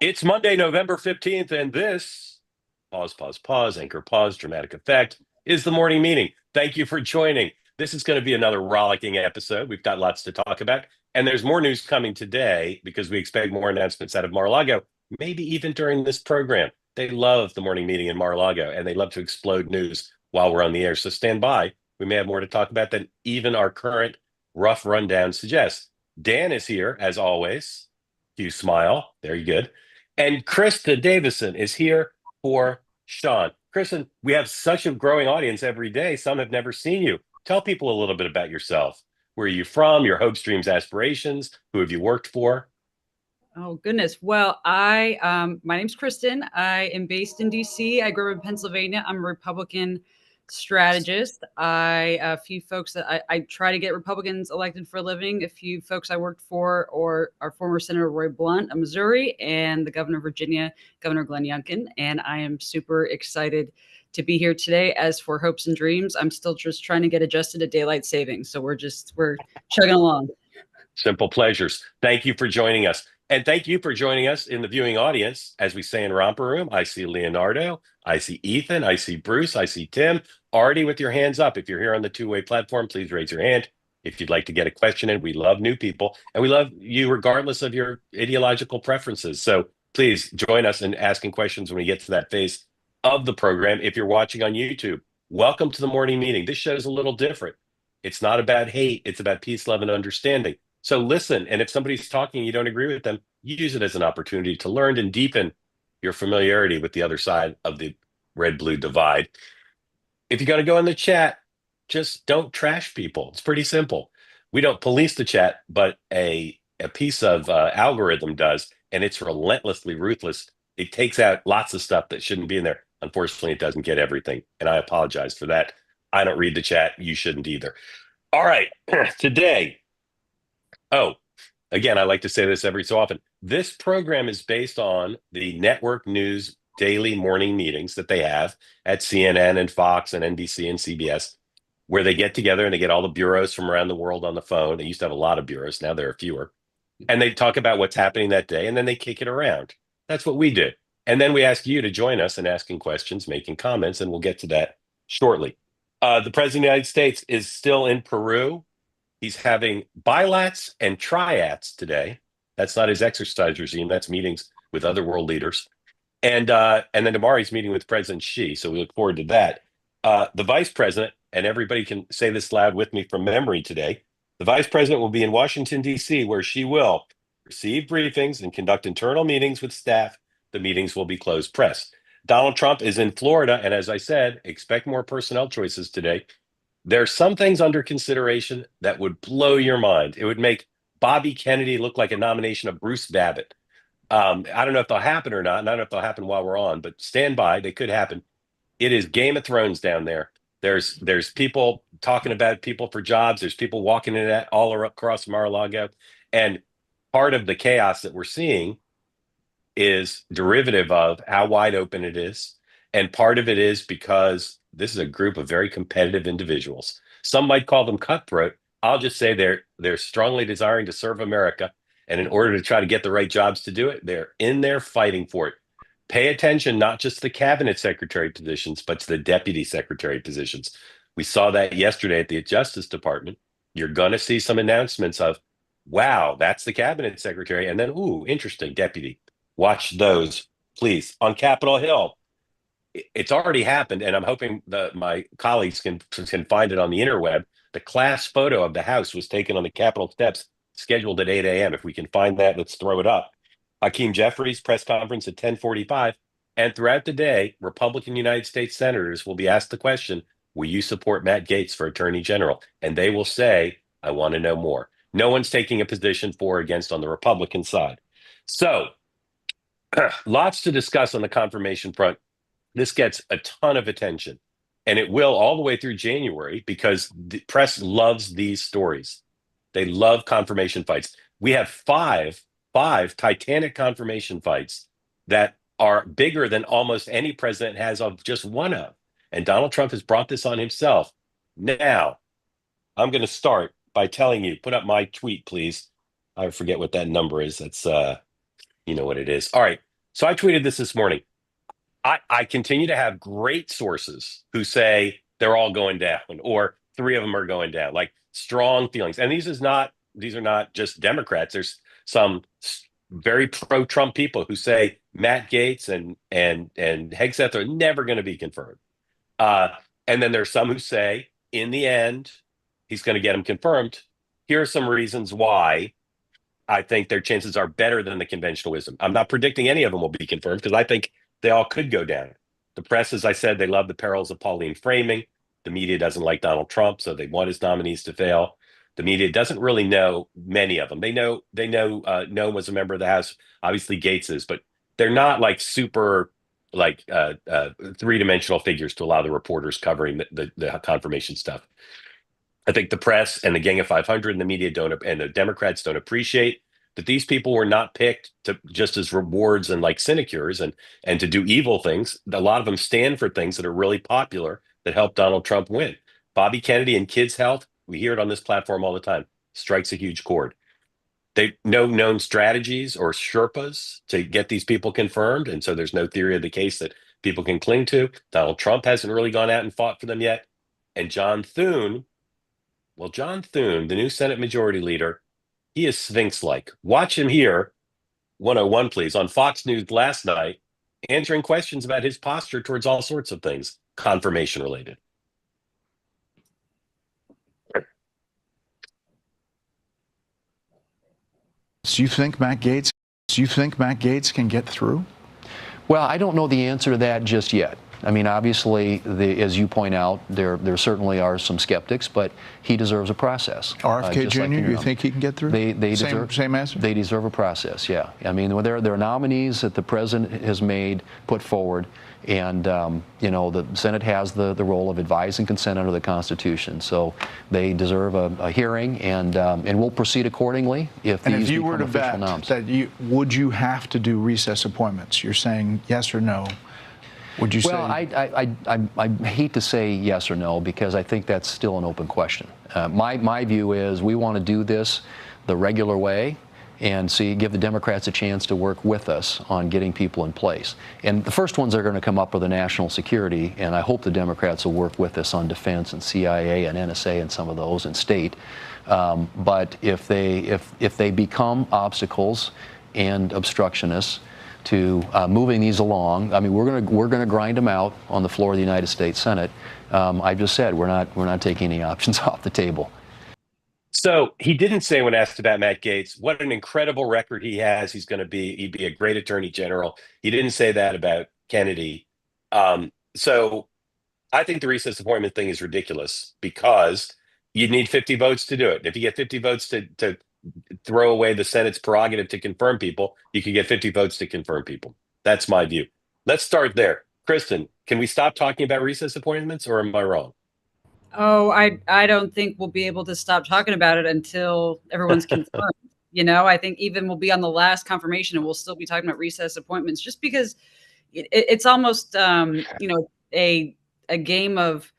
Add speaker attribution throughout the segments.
Speaker 1: It's Monday, November 15th, and this pause, anchor pause, dramatic effect is the morning meeting. Thank you for joining. This is going to be another rollicking episode. We've got lots to talk about, and there's more news coming today because we expect more announcements out of Mar-a-Lago, maybe even during this program. They love the morning meeting in Mar-a-Lago, and they love to explode news while we're on the air. So stand by. We may have more to talk about than even our current rough rundown suggests. Dan is here, as always. You smile. There you good. And Krista Davison is here for Sean. Kristen, we have such a growing audience every day. Some have never seen you. Tell people a little bit about yourself. Where are you from? Your hopes, dreams, aspirations? Who have you worked for?
Speaker 2: Oh goodness. Well, my name's Kristen. I am based in DC. I grew up in Pennsylvania. I'm a Republican strategist. A few folks that I try to get Republicans elected for a living. A few folks I worked for or our former Senator Roy Blunt of Missouri and the governor of Virginia, Governor Glenn Youngkin. And I am super excited to be here today. As for hopes and dreams, I'm still just trying to get adjusted to daylight savings. So we're chugging along.
Speaker 1: Simple pleasures. Thank you for joining us. And thank you for joining us in the viewing audience. As we say in Romper Room, I see Leonardo, I see Ethan, I see Bruce, I see Tim. Already with your hands up. If you're here on the two-way platform, please raise your hand. If you'd like to get a question in, we love new people. And we love you regardless of your ideological preferences. So please join us in asking questions when we get to that phase of the program. If you're watching on YouTube, welcome to the morning meeting. This show's a little different. It's not about hate. It's about peace, love, and understanding. So listen, and if somebody's talking and you don't agree with them, you use it as an opportunity to learn and deepen your familiarity with the other side of the red-blue divide. If you're going to go in the chat, just don't trash people. It's pretty simple. We don't police the chat, but a piece of algorithm does, and it's relentlessly ruthless. It takes out lots of stuff that shouldn't be in there. Unfortunately, it doesn't get everything, and I apologize for that. I don't read the chat. You shouldn't either. All right, today. Oh, again, I like to say this every so often. This program is based on the network news daily morning meetings that they have at CNN and Fox and NBC and CBS, where they get together and they get all the bureaus from around the world on the phone. They used to have a lot of bureaus. Now there are fewer. And they talk about what's happening that day, and then they kick it around. That's what we did. And then we ask you to join us in asking questions, making comments, and we'll get to that shortly. The President of the United States is still in Peru. He's having bilats and triats today. That's not his exercise regime. That's meetings with other world leaders. And then tomorrow he's meeting with President Xi. So we look forward to that. The vice president, and everybody can say this loud with me from memory today, the vice president will be in Washington, D.C., where she will receive briefings and conduct internal meetings with staff. The meetings will be closed press. Donald Trump is in Florida. And as I said, expect more personnel choices today. There are some things under consideration that would blow your mind. It would make Bobby Kennedy look like a nomination of Bruce Babbitt. I don't know if they'll happen or not, and I don't know if they'll happen while we're on, but stand by. They could happen. It is Game of Thrones down there. There's people talking about people for jobs. There's people walking in that all across Mar-a-Lago. And part of the chaos that we're seeing is derivative of how wide open it is. And part of it is because this is a group of very competitive individuals. Some might call them cutthroat. I'll just say they're strongly desiring to serve America. And in order to try to get the right jobs to do it, they're in there fighting for it. Pay attention, not just to the cabinet secretary positions, but to the deputy secretary positions. We saw that yesterday at the Justice Department. You're going to see some announcements of, wow, that's the cabinet secretary. And then, ooh, interesting, deputy. Watch those, please. On Capitol Hill, it's already happened, and I'm hoping that my colleagues can find it on the interweb. The class photo of the House was taken on the Capitol steps, scheduled at 8 a.m. If we can find that, let's throw it up. Hakeem Jeffries' press conference at 10:45. And throughout the day, Republican United States senators will be asked the question, will you support Matt Gaetz for Attorney General? And they will say, I want to know more. No one's taking a position for or against on the Republican side. So lots to discuss on the confirmation front. This gets a ton of attention, and it will all the way through January because the press loves these stories. They love confirmation fights. We have five titanic confirmation fights that are bigger than almost any president has of just one of. And Donald Trump has brought this on himself. Now, I'm going to start by telling you, put up my tweet, please. I forget what that number is. That's, you know what it is. All right. So I tweeted this morning. I continue to have great sources who say they're all going down, or three of them are going down, like strong feelings. And these are not just Democrats. There's some very pro-Trump people who say Matt Gaetz and Hegseth are never going to be confirmed. Uh, and then there's some who say, in the end, he's going to get him confirmed. Here are some reasons why I think their chances are better than the conventional wisdom. I'm not predicting any of them will be confirmed because I think they all could go down. The press, as I said, they love the perils of Pauline framing. The media doesn't like Donald Trump, so they want his nominees to fail. The media doesn't really know many of them. They know Noam was a member of the House. Obviously, Gates is, but they're not like super like three-dimensional figures to allow the reporters covering the confirmation stuff. I think the press and the Gang of 500 and the media don't, and the Democrats don't appreciate that these people were not picked to just as rewards and like sinecures and to do evil things. A lot of them stand for things that are really popular that help Donald Trump win. Bobby Kennedy and kids' health, we hear it on this platform all the time, strikes a huge chord. They no known strategies or Sherpas to get these people confirmed, and so there's no theory of the case that people can cling to. Donald Trump hasn't really gone out and fought for them yet, and John Thune. Well, John Thune, the new Senate Majority Leader, he is Sphinx-like. Watch him here, 101, please, on Fox News last night, answering questions about his posture towards all sorts of things, confirmation related.
Speaker 3: Do you think Matt Gaetz can get through?
Speaker 4: Well, I don't know the answer to that just yet. I mean, obviously, as you point out, there certainly are some skeptics, but he deserves a process.
Speaker 3: RFK Jr., you think he can get through? Same answer?
Speaker 4: They deserve a process, yeah. I mean, they're nominees that the president has put forward, and, you know, the Senate has the role of advise and consent under the Constitution. So they deserve a hearing, and we'll proceed accordingly if these become official noms. And if you were to bet
Speaker 3: that would you have to do recess appointments? You're saying yes or no? Would you say?
Speaker 4: Well, I hate to say yes or no because I think that's still an open question. My view is we want to do this the regular way and give the Democrats a chance to work with us on getting people in place. And the first ones that are going to come up are the national security, and I hope the Democrats will work with us on defense and CIA and NSA and some of those and state. But if they become obstacles and obstructionists to moving these along, I mean, we're gonna grind them out on the floor of the United States Senate. I just said we're not taking any options off the table.
Speaker 1: So he didn't say, when asked about Matt Gaetz, what an incredible record he has. He'd be a great attorney general. He didn't say that about Kennedy. So I think the recess appointment thing is ridiculous because you'd need 50 votes to do it. If you get 50 votes to throw away the Senate's prerogative to confirm people, you could get 50 votes to confirm people. That's my view. Let's start there. Kristen, can we stop talking about recess appointments, or am I wrong?
Speaker 2: Oh, I don't think we'll be able to stop talking about it until everyone's confirmed. You know, I think even we'll be on the last confirmation and we'll still be talking about recess appointments just because it's almost, you know, a game of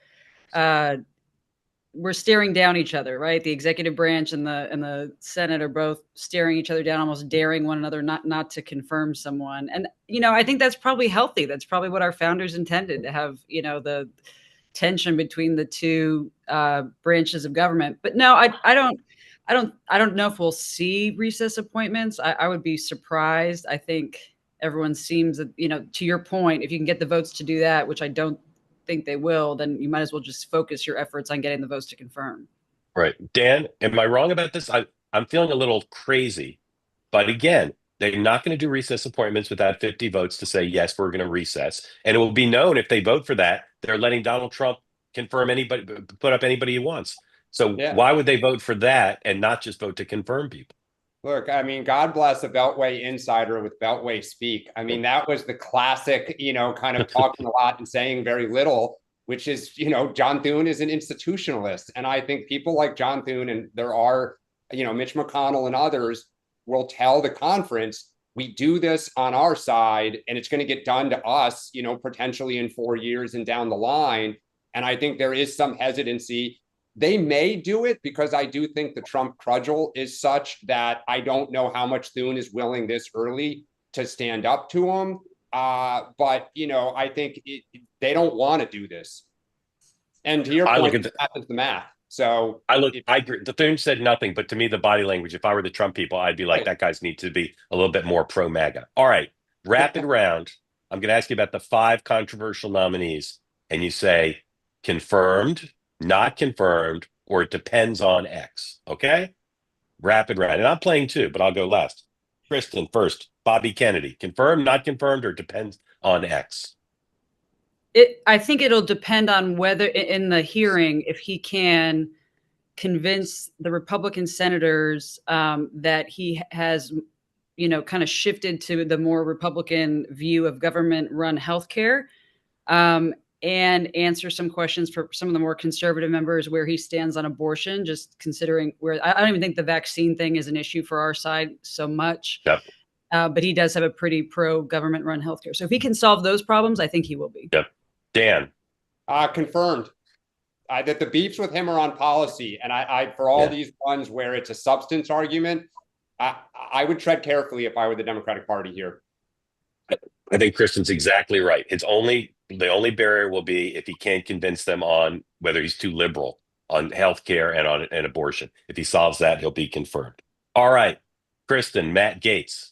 Speaker 2: we're staring down each other, right? The executive branch and the Senate are both staring each other down, almost daring one another not to confirm someone. And, you know, I think that's probably healthy. That's probably what our founders intended, to have, you know, the tension between the two branches of government. But no, I don't know if we'll see recess appointments. I would be surprised. I think everyone seems that, you know, to your point, if you can get the votes to do that, which I don't think they will, then you might as well just focus your efforts on getting the votes to confirm.
Speaker 1: Right. Dan, am I wrong about this? I'm feeling a little crazy, but again, they're not going to do recess appointments without 50 votes to say, yes, we're going to recess. And it will be known if they vote for that, they're letting Donald Trump confirm anybody, put up anybody he wants. So why would they vote for that and not just vote to confirm people?
Speaker 5: Look, I mean, God bless a Beltway insider with Beltway speak. I mean, that was the classic, you know, kind of talking a lot and saying very little, which is, you know, John Thune is an institutionalist. And I think people like John Thune, and there are, you know, Mitch McConnell and others, will tell the conference, we do this on our side and it's going to get done to us, you know, potentially in 4 years and down the line. And I think there is some hesitancy. They may do it because I do think the Trump cudgel is such that I don't know how much Thune is willing this early to stand up to him. But I think they don't want to do this. And to your point, the math is the math. So
Speaker 1: I agree. The Thune said nothing, but to me, the body language, if I were the Trump people, I'd be like, that guy's needs to be a little bit more pro MAGA. All right, rapid round. I'm going to ask you about the 5 controversial nominees, and you say confirmed, not confirmed, or it depends on X. Okay? Rapid round. And I'm playing too, but I'll go last. Kristen first. Bobby Kennedy. Confirmed, not confirmed, or depends on X?
Speaker 2: I think it'll depend on whether in the hearing, if he can convince the Republican senators that he has, kind of shifted to the more Republican view of government-run healthcare, and answer some questions for some of the more conservative members where he stands on abortion, just considering where I don't even think the vaccine thing is an issue for our side so much.
Speaker 1: Yep.
Speaker 2: But he does have a pretty pro-government-run healthcare. So if he can solve those problems, I think he will be.
Speaker 1: Yep. Dan.
Speaker 5: Confirmed. That the beefs with him are on policy, and I for all these ones where it's a substance argument, I would tread carefully if I were the Democratic Party here.
Speaker 1: I think Kristen's exactly right. The only barrier will be if he can't convince them on whether he's too liberal on healthcare and abortion. If he solves that, he'll be confirmed. All right, Kristen, Matt Gaetz.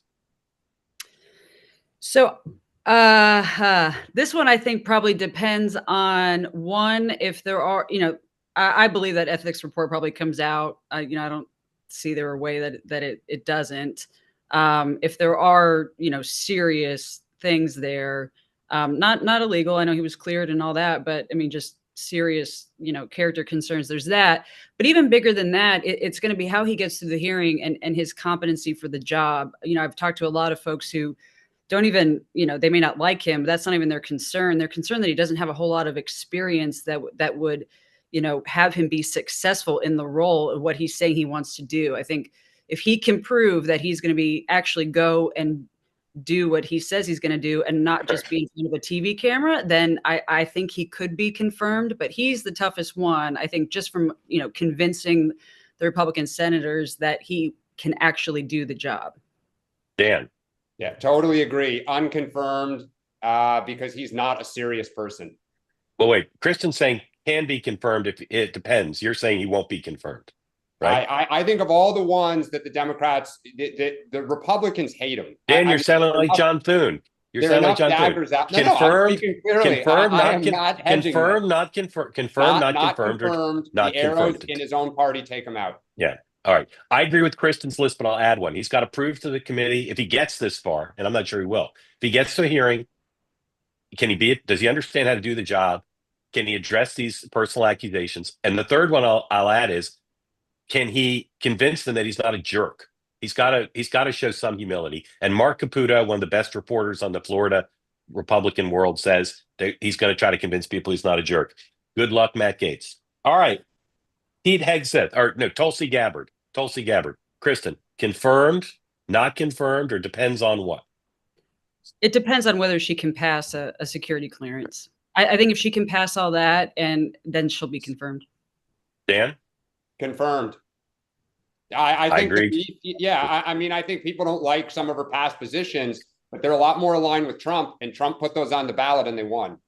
Speaker 2: So this one I think probably depends on one, if there are, I believe that ethics report probably comes out. I don't see there a way that it doesn't. If there are, serious things there, not illegal. I know he was cleared and all that, but I mean, just serious, character concerns. There's that. But even bigger than that, it's going to be how he gets through the hearing and his competency for the job. I've talked to a lot of folks who don't even, they may not like him, but that's not even their concern. They're concerned that he doesn't have a whole lot of experience that would, have him be successful in the role of what he's saying he wants to do. I think if he can prove that he's going to be actually go and do what he says he's going to do and not just be in front of a TV camera, then I think he could be confirmed. But he's the toughest one, I think, just from, convincing the Republican senators that he can actually do the job.
Speaker 1: Dan.
Speaker 5: Yeah, totally agree. Unconfirmed, because he's not a serious person.
Speaker 1: Well, wait, Kristen's saying can be confirmed if it depends. You're saying he won't be confirmed, right?
Speaker 5: I think of all the ones that the Democrats, the Republicans hate him.
Speaker 1: Dan, you're sounding like John Thune. You're sounding like John Thune.
Speaker 5: Confirmed,
Speaker 1: not confirmed.
Speaker 5: The arrows in his own party take him out.
Speaker 1: Yeah. All right. I agree with Kristen's list, but I'll add one. He's got to prove to the committee if he gets this far, and I'm not sure he will. If he gets to a hearing, does he understand how to do the job? Can he address these personal accusations? And the third one I'll add is, can he convince them that he's not a jerk? He's got to show some humility. And Mark Caputo, one of the best reporters on the Florida Republican world, says that he's going to try to convince people he's not a jerk. Good luck, Matt Gaetz. All right. Pete Hegseth, Tulsi Gabbard. Kristen, confirmed, not confirmed, or depends on what?
Speaker 2: It depends on whether she can pass a security clearance. I think if she can pass all that, and then she'll be confirmed.
Speaker 1: Dan?
Speaker 5: Confirmed. I think
Speaker 1: agree.
Speaker 5: I think people don't like some of her past positions, but they're a lot more aligned with Trump, and Trump put those on the ballot and they won.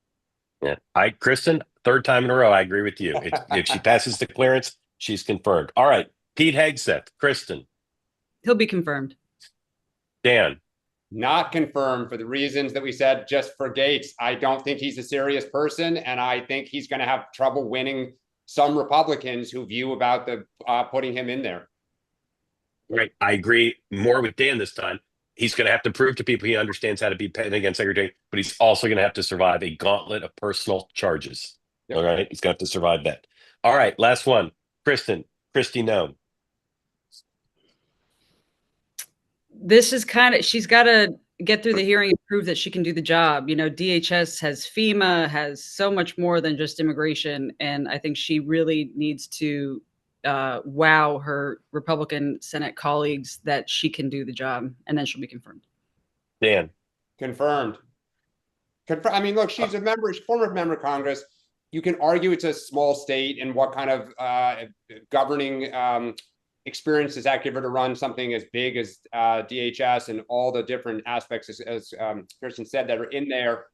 Speaker 1: Yeah. Kristen, third time in a row, I agree with you. If she passes the clearance, she's confirmed. All right. Pete Hegseth, Kristen.
Speaker 2: He'll be confirmed.
Speaker 1: Dan.
Speaker 5: Not confirmed for the reasons that we said just for Gaetz. I don't think he's a serious person, and I think he's going to have trouble winning some Republicans who view about the putting him in there.
Speaker 1: Right. I agree more with Dan this time. He's going to have to prove to people he understands how to be petting against Secretary, but he's also going to have to survive a gauntlet of personal charges. Yep. All right. He's going to have to survive that. All right. Last one. Kristi Noem.
Speaker 2: This is she's got to get through the hearing and prove that she can do the job. DHS has FEMA, has so much more than just immigration. And I think she really needs to wow her Republican Senate colleagues that she can do the job, and then she'll be confirmed.
Speaker 1: Dan.
Speaker 5: Confirmed. I mean, look, she's former member of Congress. You can argue it's a small state and what kind of governing experience does that give her to run something as big as DHS and all the different aspects, as Kirsten said, that are in there?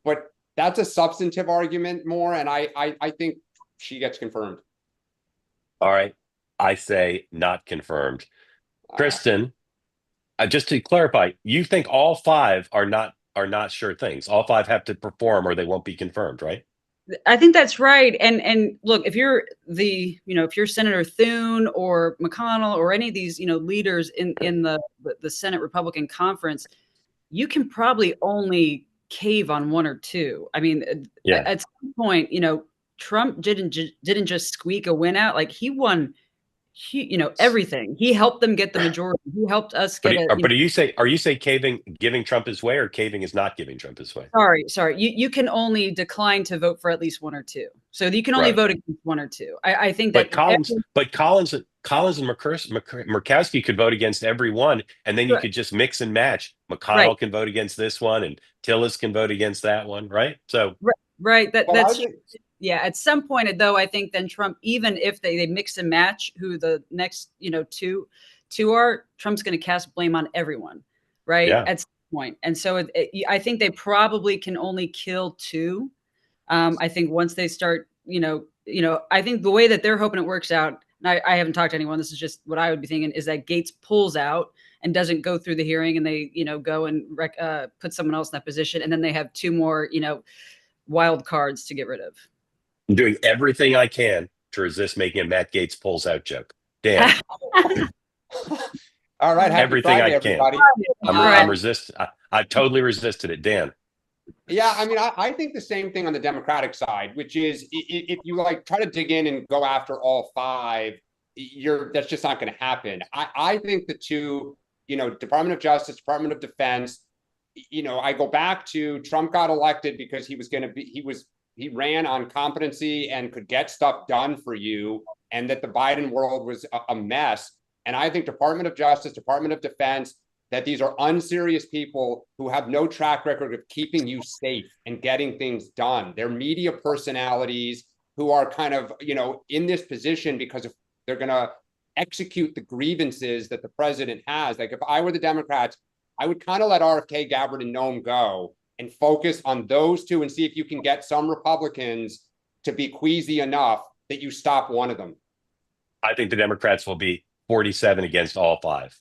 Speaker 5: But that's a substantive argument more, and I think she gets confirmed.
Speaker 1: All right. I say not confirmed. Kristen, just to clarify, you think all five are not sure things. All five have to perform or they won't be confirmed, right?
Speaker 2: I think that's right. And look, if you're if you're Senator Thune or McConnell or any of these, leaders in the Senate Republican conference, you can probably only cave on one or two. I mean, at some point, Trump didn't just squeak a win out. Like, he won, everything. He helped them get the majority. He helped us get
Speaker 1: But are you say caving, giving Trump his way, or caving is not giving Trump his way?
Speaker 2: Sorry. You can only decline to vote for at least one or two. So you can only vote against one or two. I think that
Speaker 1: Collins and Murkowski could vote against every one, and then you could just mix and match. McConnell can vote against this one, and Tillis can vote against that one, right? So
Speaker 2: right. Yeah, at some point, though, I think then Trump, even if they mix and match who the next, two are, Trump's going to cast blame on everyone, right?
Speaker 1: Yeah.
Speaker 2: At some point. And so I think they probably can only kill two. I think once they start, I think the way that they're hoping it works out, and I haven't talked to anyone, this is just what I would be thinking, is that Gates pulls out and doesn't go through the hearing, and they, go and put someone else in that position. And then they have two more, wild cards to get rid of.
Speaker 1: I'm doing everything I can to resist making a Matt Gates pulls out joke. Dan.
Speaker 5: All right.
Speaker 1: Everything
Speaker 5: Friday,
Speaker 1: I can.
Speaker 5: everybody.
Speaker 1: I'm resist. I totally resisted it. Dan.
Speaker 5: Yeah, I mean, I think the same thing on the Democratic side, which is if you try to dig in and go after all five, that's just not going to happen. I think the two, Department of Justice, Department of Defense, I go back to Trump got elected because he ran on competency and could get stuff done for you, and that the Biden world was a mess. And I think Department of Justice, Department of Defense, that these are unserious people who have no track record of keeping you safe and getting things done. They're media personalities who are kind of, in this position because they're going to execute the grievances that the president has. Like, if I were the Democrats, I would kind of let RFK, Gabbard, and Noem go and focus on those two and see if you can get some Republicans to be queasy enough that you stop one of them.
Speaker 1: I think the Democrats will be 47 against all five.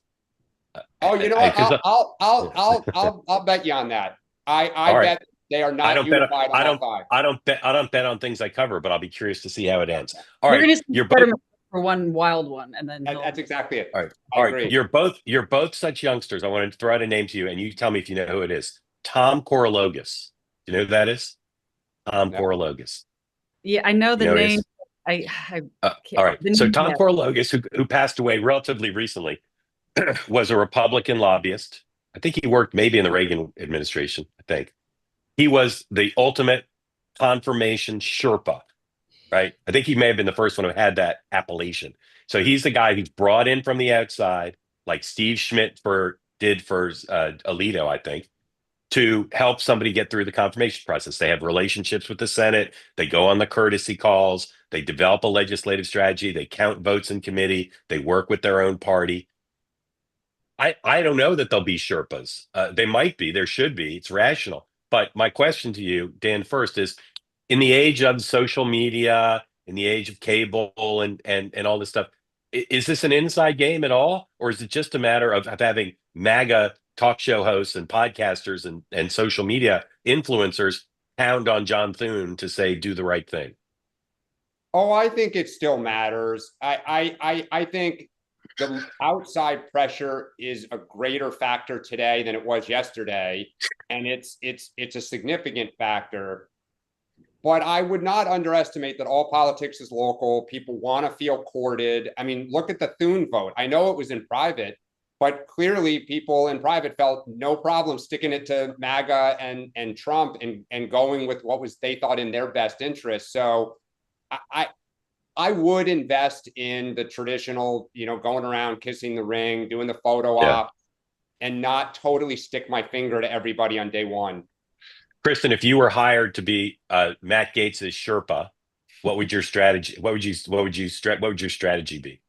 Speaker 5: Oh, you know what? I'll bet you on that. I bet they are not unified on all five.
Speaker 1: I don't bet on things I cover, but I'll be curious to see how it ends. All right,
Speaker 2: you're both for one wild one, and then
Speaker 5: that's exactly it.
Speaker 1: All right. You're both such youngsters. I want to throw out a name to you, and you tell me if you know who it is. Tom Korologos. Do you know who that is? Tom Korologos.
Speaker 2: Yeah, I know the name.
Speaker 1: All right. So Tom Korologos, who passed away relatively recently, was a Republican lobbyist. I think he worked maybe in the Reagan administration. I think he was the ultimate confirmation Sherpa, right? I think he may have been the first one who had that appellation. So he's the guy who's brought in from the outside, like Steve Schmidt did for Alito, I think, to help somebody get through the confirmation process. They have relationships with the Senate. They go on the courtesy calls. They develop a legislative strategy. They count votes in committee. They work with their own party. I don't know that they'll be Sherpas. They might be. There should be. It's rational. But my question to you, Dan, first is, in the age of social media, in the age of cable and all this stuff, is this an inside game at all? Or is it just a matter of having MAGA talk show hosts and podcasters and social media influencers pound on John Thune to say, do the right thing?
Speaker 5: Oh, I think it still matters. I think the outside pressure is a greater factor today than it was yesterday. And it's a significant factor. But I would not underestimate that all politics is local. People want to feel courted. I mean, look at the Thune vote. I know it was in private, but clearly people in private felt no problem sticking it to MAGA and Trump and going with what was they thought in their best interest. So I would invest in the traditional, going around kissing the ring, doing the photo op, and not totally stick my finger to everybody on day one.
Speaker 1: Kristen, if you were hired to be Matt Gaetz's Sherpa, what would your strategy? What would your strategy be?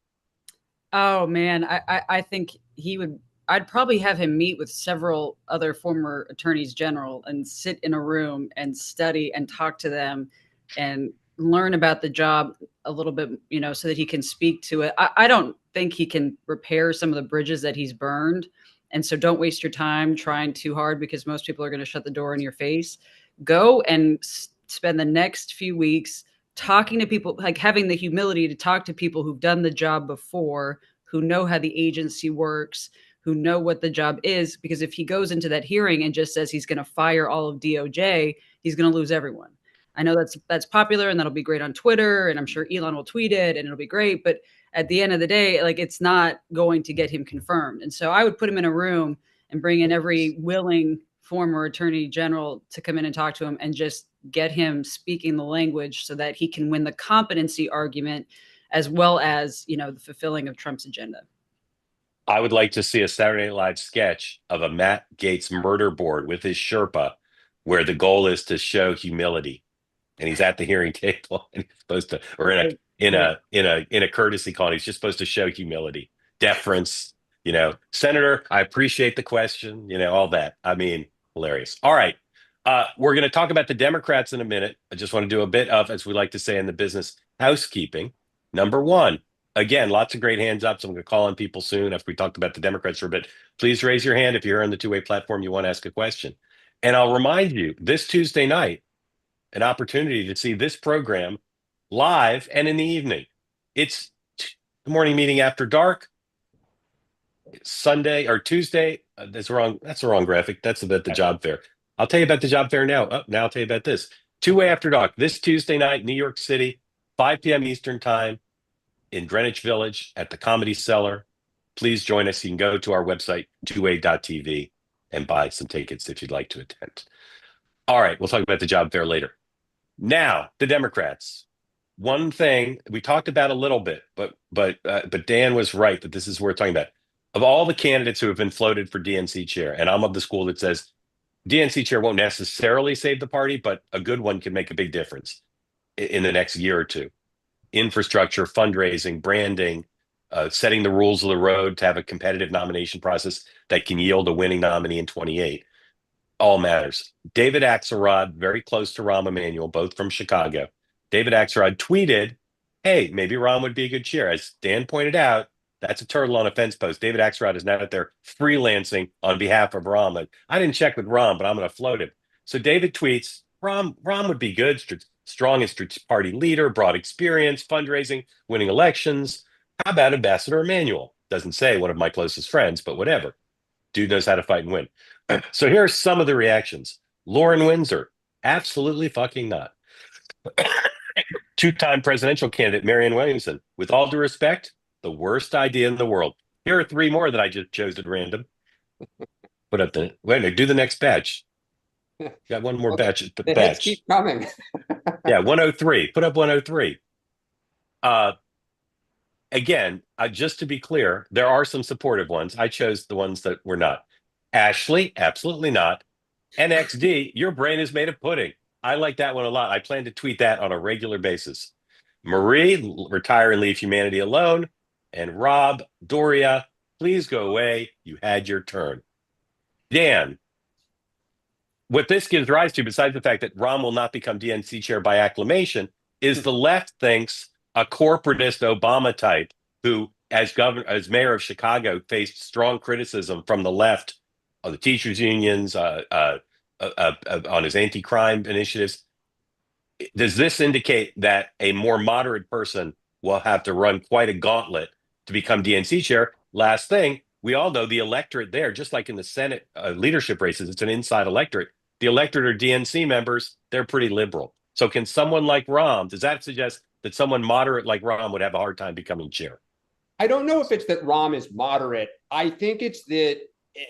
Speaker 2: Oh man, I think he would. I'd probably have him meet with several other former attorneys general and sit in a room and study and talk to them and learn about the job a little bit, so that he can speak to it. I don't think he can repair some of the bridges that he's burned. And so don't waste your time trying too hard, because most people are going to shut the door in your face. Go and spend the next few weeks talking to people, like having the humility to talk to people who've done the job before, who know how the agency works, who know what the job is. Because if he goes into that hearing and just says he's going to fire all of DOJ, he's going to lose everyone. I know that's popular and that'll be great on Twitter, and I'm sure Elon will tweet it and it'll be great. But at the end of the day, like, it's not going to get him confirmed. And so I would put him in a room and bring in every willing former attorney general to come in and talk to him and just get him speaking the language so that he can win the competency argument, as well as, the fulfilling of Trump's agenda.
Speaker 1: I would like to see a Saturday Night Live sketch of a Matt Gaetz murder board with his Sherpa, where the goal is to show humility, and he's at the hearing table and he's supposed to, or in a courtesy call, and he's just supposed to show humility, deference. Senator, I appreciate the question. All that. I mean, hilarious. All right. We're going to talk about the Democrats in a minute. I just want to do a bit of, as we like to say in the business, housekeeping. Number one, again, lots of great hands up. So I'm going to call on people soon after we talked about the Democrats for a bit. Please raise your hand if you're on the two-way platform, you want to ask a question. And I'll remind you, this Tuesday night, an opportunity to see this program live and in the evening. It's the morning meeting after dark. Sunday or Tuesday. That's wrong. That's the wrong graphic. That's about the job fair. I'll tell you about the job fair now. Now I'll tell you about this. Two-way after dark this Tuesday night, New York City, 5 p.m. Eastern time in Greenwich Village at the Comedy Cellar. Please join us. You can go to our website, twoway.tv, and buy some tickets if you'd like to attend. All right, we'll talk about the job fair later. Now, the Democrats. One thing we talked about a little bit, but Dan was right that this is worth talking about. Of all the candidates who have been floated for DNC chair, and I'm of the school that says DNC chair won't necessarily save the party, but a good one can make a big difference in the next year or two. Infrastructure, fundraising, branding, setting the rules of the road to have a competitive nomination process that can yield a winning nominee in 28. All matters. David Axelrod, very close to Rahm Emanuel, both from Chicago. David Axelrod tweeted, hey, maybe Rahm would be a good chair. As Dan pointed out, that's a turtle on a fence post. David Axelrod is now out there freelancing on behalf of Rahm. I didn't check with Rahm, but I'm going to float him. So David tweets, Rahm would be good, strong as party leader, broad experience, fundraising, winning elections. How about Ambassador Emanuel? Doesn't say one of my closest friends, but whatever. Dude knows how to fight and win. So here are some of the reactions. Lauren Windsor, absolutely fucking not. Two-time presidential candidate Marianne Williamson, with all due respect, the worst idea in the world. Here are three more that I just chose at random. Put up the do the next batch. Got one more batch.
Speaker 5: The hits keep coming.
Speaker 1: Yeah, 103. Put up 103. Again, just to be clear, there are some supportive ones. I chose the ones that were not. Ashley, absolutely not. NXD, your brain is made of pudding. I like that one a lot. I plan to tweet that on a regular basis. Marie, retire and leave humanity alone. And Rob, Doria, please go away. You had your turn. Dan, what this gives rise to, besides the fact that Rahm will not become DNC chair by acclamation, is the left thinks a corporatist Obama type who, as mayor of Chicago, faced strong criticism from the left of the teachers' unions, on his anti-crime initiatives. Does this indicate that a more moderate person will have to run quite a gauntlet to become DNC chair? Last thing, we all know the electorate there, just like in the Senate leadership races, it's an inside electorate. The electorate are DNC members, they're pretty liberal. So can someone like Rahm, does that suggest that someone moderate like Rahm would have a hard time becoming chair?
Speaker 5: I don't know if it's that Rahm is moderate. I think it's that,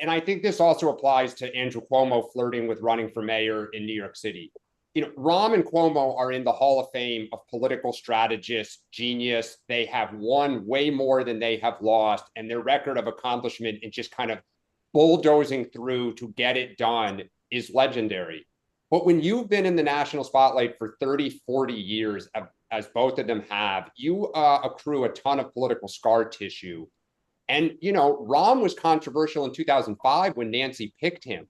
Speaker 5: and I think this also applies to Andrew Cuomo flirting with running for mayor in New York City. Rahm and Cuomo are in the Hall of Fame of political strategists, genius. They have won way more than they have lost, and their record of accomplishment in just kind of bulldozing through to get it done is legendary. But when you've been in the national spotlight for 30, 40 years as both of them have, you accrue a ton of political scar tissue. And, you know, Rahm was controversial in 2005 when Nancy picked him.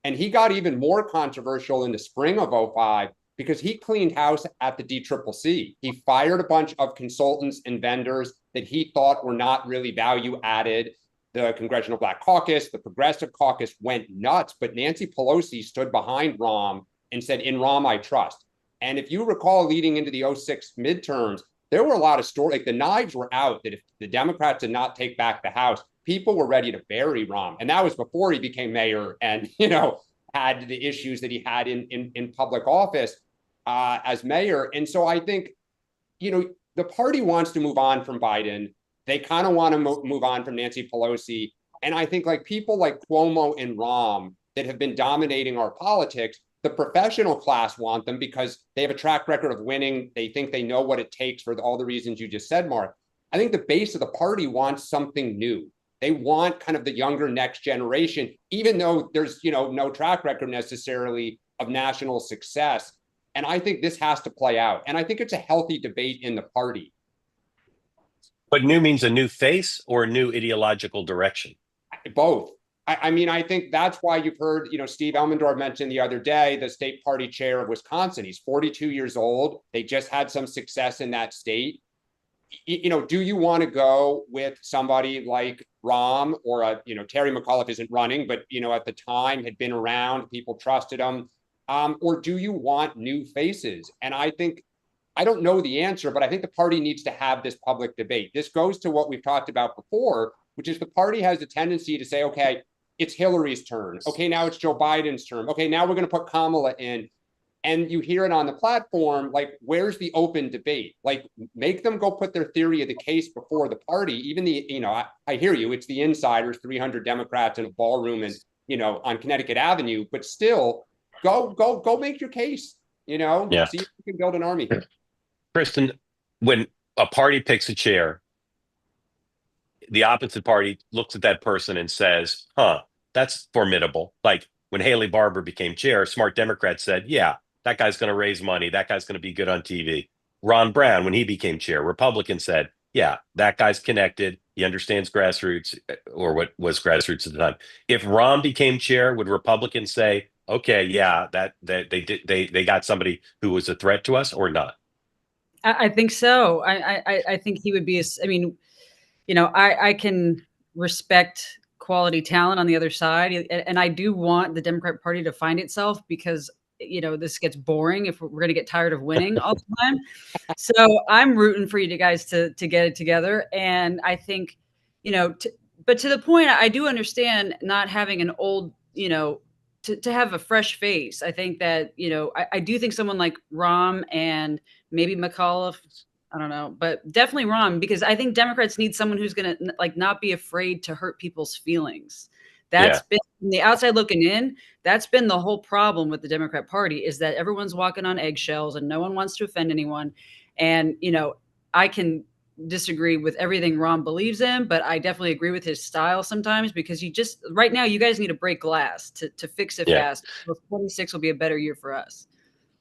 Speaker 5: And he got even more controversial in the spring of 05 because he cleaned house at the DCCC. He fired a bunch of consultants and vendors that he thought were not really value added. The Congressional Black Caucus, the Progressive Caucus went nuts, but Nancy Pelosi stood behind Rahm and said, in Rahm, I trust. And if you recall, leading into the 06 midterms, there were a lot of stories, like the knives were out that if the Democrats did not take back the House, people were ready to bury Rahm. And that was before he became mayor and, you know, had the issues that he had in public office as mayor. And so I think, you know, the party wants to move on from Biden. They kind of want to move on from Nancy Pelosi. And I think like people like Cuomo and Rahm that have been dominating our politics, the professional class want them because they have a track record of winning. They think they know what it takes for all the reasons you just said, Mark. I think the base of the party wants something new. They want kind of the younger next generation, even though there's, you know, no track record necessarily of national success. And I think this has to play out. And I think it's a healthy debate in the party.
Speaker 1: But new means a new face or a new ideological direction?
Speaker 5: Both. I mean, I think that's why you've heard, you know, Steve Elmendorf mentioned the other day, the state party chair of Wisconsin. He's 42 years old. They just had some success in that state. You know, do you want to go with somebody like Rahm or, you know, Terry McAuliffe isn't running, but, you know, at the time had been around, people trusted him. Or do you want new faces? And I think, I don't know the answer, but I think the party needs to have this public debate. This goes to what we've talked about before, which is the party has a tendency to say, okay, it's Hillary's turn. Okay, now it's Joe Biden's turn. Okay, now we're going to put Kamala in. And you hear it on the platform, like, where's the open debate? Like, make them go put their theory of the case before the party. Even the, you know, I hear you, it's the insiders, 300 Democrats in a ballroom and, you know, on Connecticut Avenue, but still go make your case, you know, see if you can build an army here.
Speaker 1: Kristen, when a party picks a chair, the opposite party looks at that person and says, huh, that's formidable. Like when Haley Barbour became chair, smart Democrats said, yeah, that guy's going to raise money. That guy's going to be good on TV. Ron Brown, when he became chair, Republicans said, yeah, that guy's connected. He understands grassroots, or what was grassroots at the time. If Ron became chair, would Republicans say, okay, yeah, that they got somebody who was a threat to us, or not?
Speaker 2: I think so. I think he would be, I mean, you know, I can respect quality talent on the other side. And I do want the Democrat Party to find itself because, you know, this gets boring if we're going to get tired of winning all the time. So I'm rooting for you guys to get it together. And I think, you know, but to the point, I do understand not having an old, you know, to have a fresh face. I think that, you know, I do think someone like Rahm and maybe McAuliffe, I don't know, but definitely Rahm, because I think Democrats need someone who's going to like not be afraid to hurt people's feelings. That's been from the outside looking in. That's been the whole problem with the Democrat Party, is that everyone's walking on eggshells and no one wants to offend anyone. And, you know, I can disagree with everything Rahm believes in, but I definitely agree with his style sometimes, because you just, right now, you guys need to break glass to fix it fast. 26 will be a better year for us.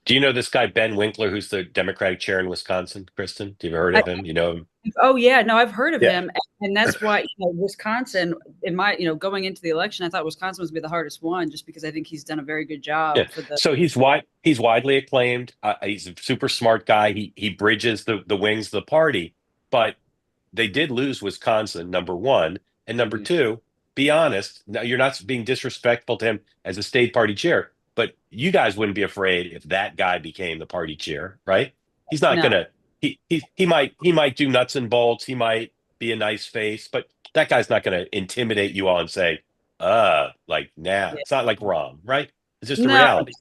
Speaker 1: Do you know this guy, Ben Winkler, who's the Democratic chair in Wisconsin, Kristen? Do you ever heard of him? You know him?
Speaker 2: Oh, yeah. No, I've heard of him. And that's why, you know, Wisconsin, in my, you know, going into the election, I thought Wisconsin was going to be the hardest one, just because I think he's done a very good job. For the
Speaker 1: So he's widely acclaimed. He's a super smart guy. He bridges the wings of the party. But they did lose Wisconsin, number one. And number two, be honest, now you're not being disrespectful to him as a state party chair, but you guys wouldn't be afraid if that guy became the party chair, right? He's not gonna. He might do nuts and bolts. He might be a nice face, but that guy's not gonna intimidate you all and say, like, nah. It's not like Rahm, right? It's just a reality,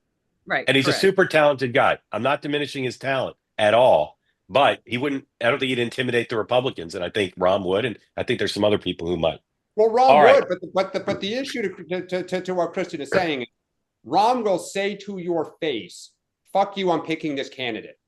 Speaker 2: right?
Speaker 1: And he's a super talented guy. I'm not diminishing his talent at all, but he wouldn't. I don't think he'd intimidate the Republicans, and I think Rahm would, and I think there's some other people who might.
Speaker 5: Well, Rahm would, but the issue to what Kristen is saying is, Rahm will say to your face, fuck you, I'm picking this candidate.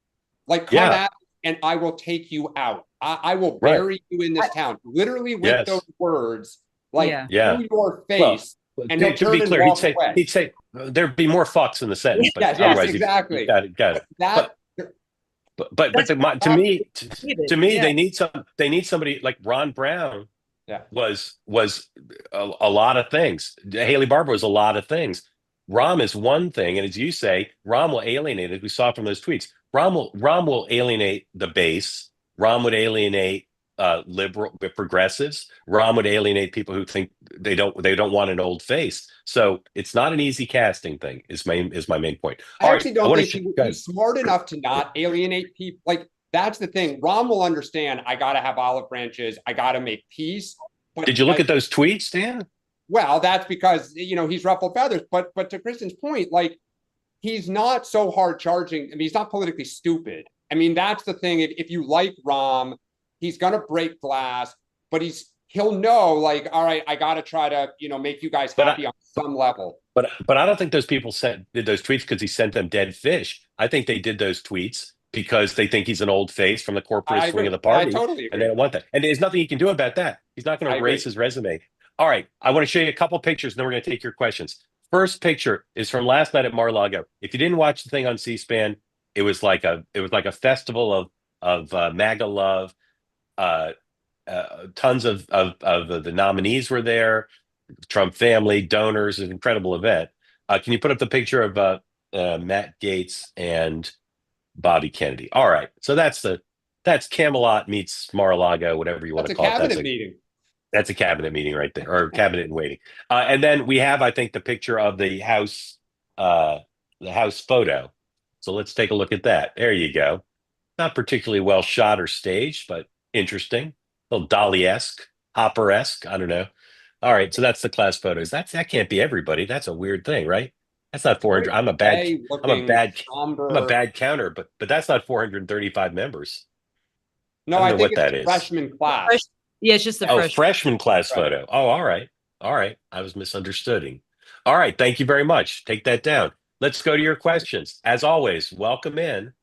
Speaker 5: Like, come at me and I will take you out. I will bury you in this town. Literally with those words, like, to your face.
Speaker 1: Well,
Speaker 5: and
Speaker 1: to be clear, he'd say there'd be more fucks in the sentence. But
Speaker 5: yes, exactly.
Speaker 1: Got it. To me,
Speaker 2: Yeah.
Speaker 1: they need somebody like Ron Brown
Speaker 5: Yeah.
Speaker 1: was a lot of things. Haley Barbour was a lot of things. Rahm is one thing, and as you say, Rahm will alienate, as we saw from those tweets. Rahm will alienate the base. Rahm would alienate liberal progressives. Rahm would alienate people who think they don't want an old face. So it's not an easy casting thing. Is my main point.
Speaker 5: I actually don't think he's smart
Speaker 1: Go
Speaker 5: enough to not alienate people. Like, that's the thing. Rahm will understand. I got to have olive branches. I got to make peace. But
Speaker 1: Did you look at those tweets, Dan?
Speaker 5: Well, that's because, he's ruffled feathers. But to Kristen's point, like, he's not so hard charging. I mean, he's not politically stupid. I mean, that's the thing. If you like Rahm, he's going to break glass, but he'll know, like, all right, I got to try to, make you guys happy on some level.
Speaker 1: But I don't think those people did those tweets because he sent them dead fish. I think they did those tweets because they think he's an old face from the corporate swing of the party.
Speaker 5: I totally agree.
Speaker 1: And they don't want that. And there's nothing he can do about that. He's not going to erase his resume. All right. I want to show you a couple pictures, and then we're going to take your questions. First picture is from last night at Mar-a-Lago. If you didn't watch the thing on C-SPAN, it was like a festival of MAGA love. Tons of the nominees were there. Trump family, donors, an incredible event. Can you put up the picture of Matt Gaetz and Bobby Kennedy? All right. So that's Camelot meets Mar-a-Lago, whatever you want to call it.
Speaker 5: That's a cabinet meeting.
Speaker 1: That's a cabinet meeting right there, or cabinet in waiting. And then we have, I think, the picture of the house photo. So let's take a look at that. There you go. Not particularly well shot or staged, but interesting. A little Dolly-esque, Hopper-esque. I don't know. All right, so that's the class photos. That can't be everybody. That's a weird thing, right? That's not 400. I'm a bad counter, but that's not 435 members.
Speaker 5: No, I think it's a freshman class.
Speaker 2: Yeah, it's just the
Speaker 1: freshman class photo. Oh, all right. I was misunderstanding. All right, thank you very much. Take that down. Let's go to your questions. As always, welcome in.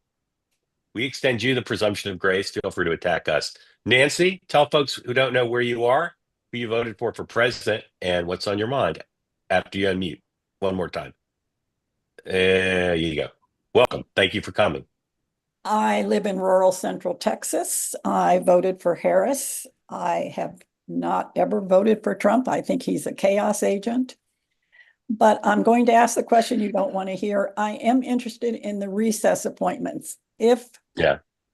Speaker 1: We extend you the presumption of grace. Feel free to attack us. Nancy, tell folks who don't know where you are, who you voted for president, and what's on your mind after you unmute. One more time. There you go. Welcome. Thank you for coming.
Speaker 6: I live in rural central Texas. I voted for Harris. I have not ever voted for Trump. I think he's a chaos agent. But I'm going to ask the question you don't want to hear. I am interested in the recess appointments. If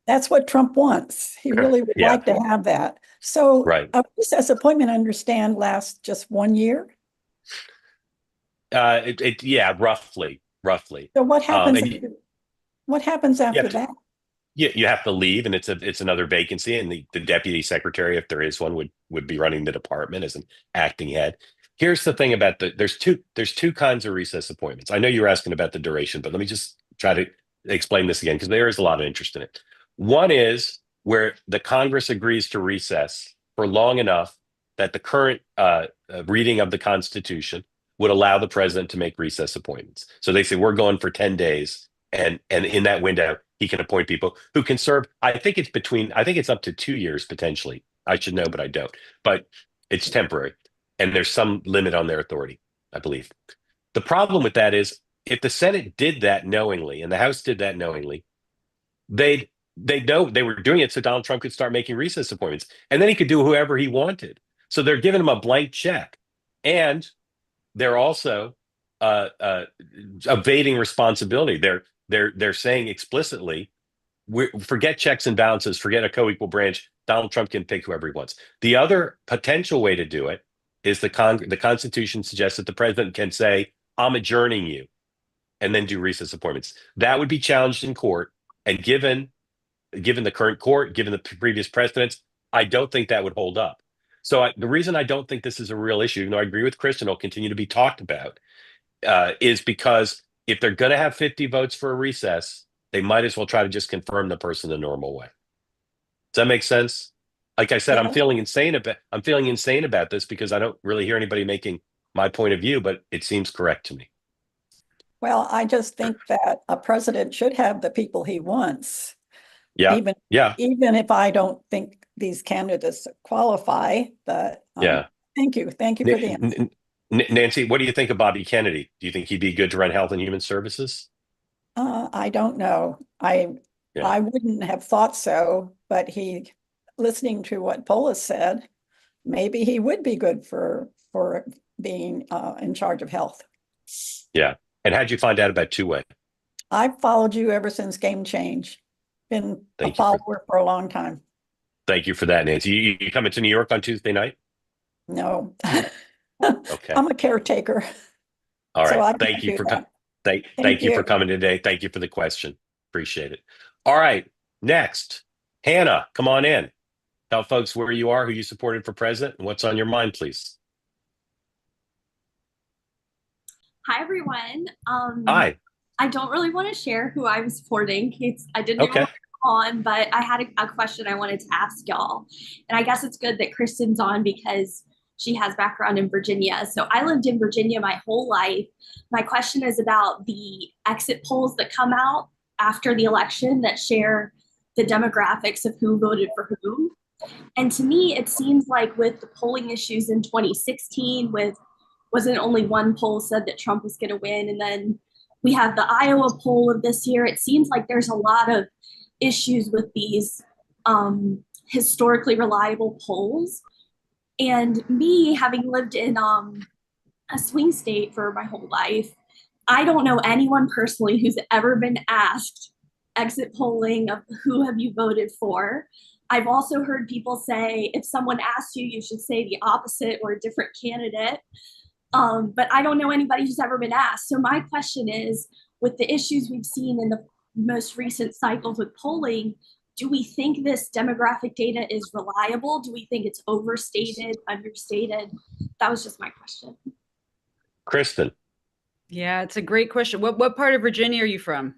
Speaker 6: that's what Trump wants, he really would like to have that. So a recess appointment, I understand, lasts just 1 year?
Speaker 1: Roughly.
Speaker 6: So what happens? What happens after that?
Speaker 1: You have to leave, and it's another vacancy, and the deputy secretary, if there is one, would be running the department as an acting head. Here's the thing about there's two kinds of recess appointments. I know you were asking about the duration, but let me just try to explain this again, because there is a lot of interest in it. One is where the Congress agrees to recess for long enough that the current reading of the Constitution would allow the president to make recess appointments. So they say, we're going for 10 days. And in that window, he can appoint people who can serve. I think it's up to 2 years, potentially. I should know, but I don't. But it's temporary. And there's some limit on their authority, I believe. The problem with that is if the Senate did that knowingly and the House did that knowingly, they know they were doing it so Donald Trump could start making recess appointments. And then he could do whoever he wanted. So they're giving him a blank check. And they're also evading responsibility. They're saying explicitly, forget checks and balances, forget a co-equal branch. Donald Trump can pick whoever he wants. The other potential way to do it is the Constitution suggests that the president can say, I'm adjourning you, and then do recess appointments. That would be challenged in court. And given the current court, given the previous precedents, I don't think that would hold up. So the reason I don't think this is a real issue, even though I agree with Kristen, it'll continue to be talked about, is because if they're going to have 50 votes for a recess, they might as well try to just confirm the person the normal way. Does that make sense? Like I said, I'm feeling insane about this because I don't really hear anybody making my point of view, but it seems correct to me.
Speaker 6: Well, I just think that a president should have the people he wants. Even if I don't think these candidates qualify. But thank you for the answer.
Speaker 1: Nancy, what do you think of Bobby Kennedy? Do you think he'd be good to run Health and Human Services?
Speaker 6: I don't know. I
Speaker 1: Yeah.
Speaker 6: I wouldn't have thought so, but listening to what Polis said, maybe he would be good for being in charge of health.
Speaker 1: Yeah. And how'd you find out about two-way?
Speaker 6: I've followed you ever since Game Change. Been a
Speaker 1: Thank you for
Speaker 6: follower for a long time.
Speaker 1: thank you for that, Nancy. You coming to New York on Tuesday night?
Speaker 6: No,
Speaker 1: Okay.
Speaker 6: I'm a caretaker,
Speaker 1: All
Speaker 6: so
Speaker 1: right.
Speaker 6: I
Speaker 1: Thank
Speaker 6: can't
Speaker 1: you
Speaker 6: do
Speaker 1: for
Speaker 6: that.
Speaker 1: thank
Speaker 6: Thank
Speaker 1: you for
Speaker 6: you.
Speaker 1: coming today. Thank you for the question. Appreciate it. All right. Next, Hannah, come on in. Tell folks where you are, who you supported for president, and what's on your mind, please.
Speaker 7: Hi, everyone.
Speaker 1: Hi.
Speaker 7: I don't really want to share who I'm supporting. I didn't even
Speaker 1: Okay.
Speaker 7: want to come on, but I had a question I wanted to ask y'all. And I guess it's good that Kristen's on because she has background in Virginia. So I lived in Virginia my whole life. My question is about the exit polls that come out after the election that share the demographics of who voted for whom. And to me, it seems like with the polling issues in 2016, wasn't only one poll said that Trump was going to win, and then we have the Iowa poll of this year. It seems like there's a lot of issues with these historically reliable polls. And me, having lived in a swing state for my whole life, I don't know anyone personally who's ever been asked exit polling of who have you voted for. I've also heard people say if someone asks you, you should say the opposite or a different candidate. But I don't know anybody who's ever been asked. So my question is, with the issues we've seen in the most recent cycles with polling, do we think this demographic data is reliable? Do we think it's overstated, understated? That was just my question.
Speaker 1: Kristen.
Speaker 2: Yeah, it's a great question. What part of Virginia are you from?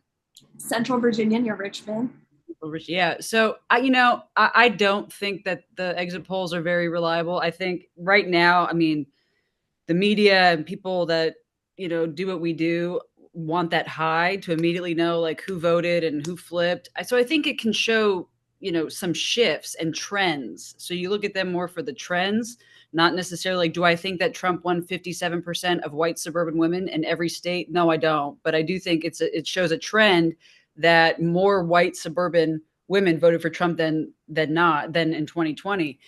Speaker 7: Central Virginia near Richmond.
Speaker 2: Yeah. So I don't think that the exit polls are very reliable. I think right now, I mean, the media and people that, do what we do want that high to immediately know like who voted and who flipped. So I think it can show, some shifts and trends. So you look at them more for the trends, not necessarily like, do I think that Trump won 57% of white suburban women in every state? No, I don't. But I do think it shows a trend that more white suburban women voted for Trump than in 2020.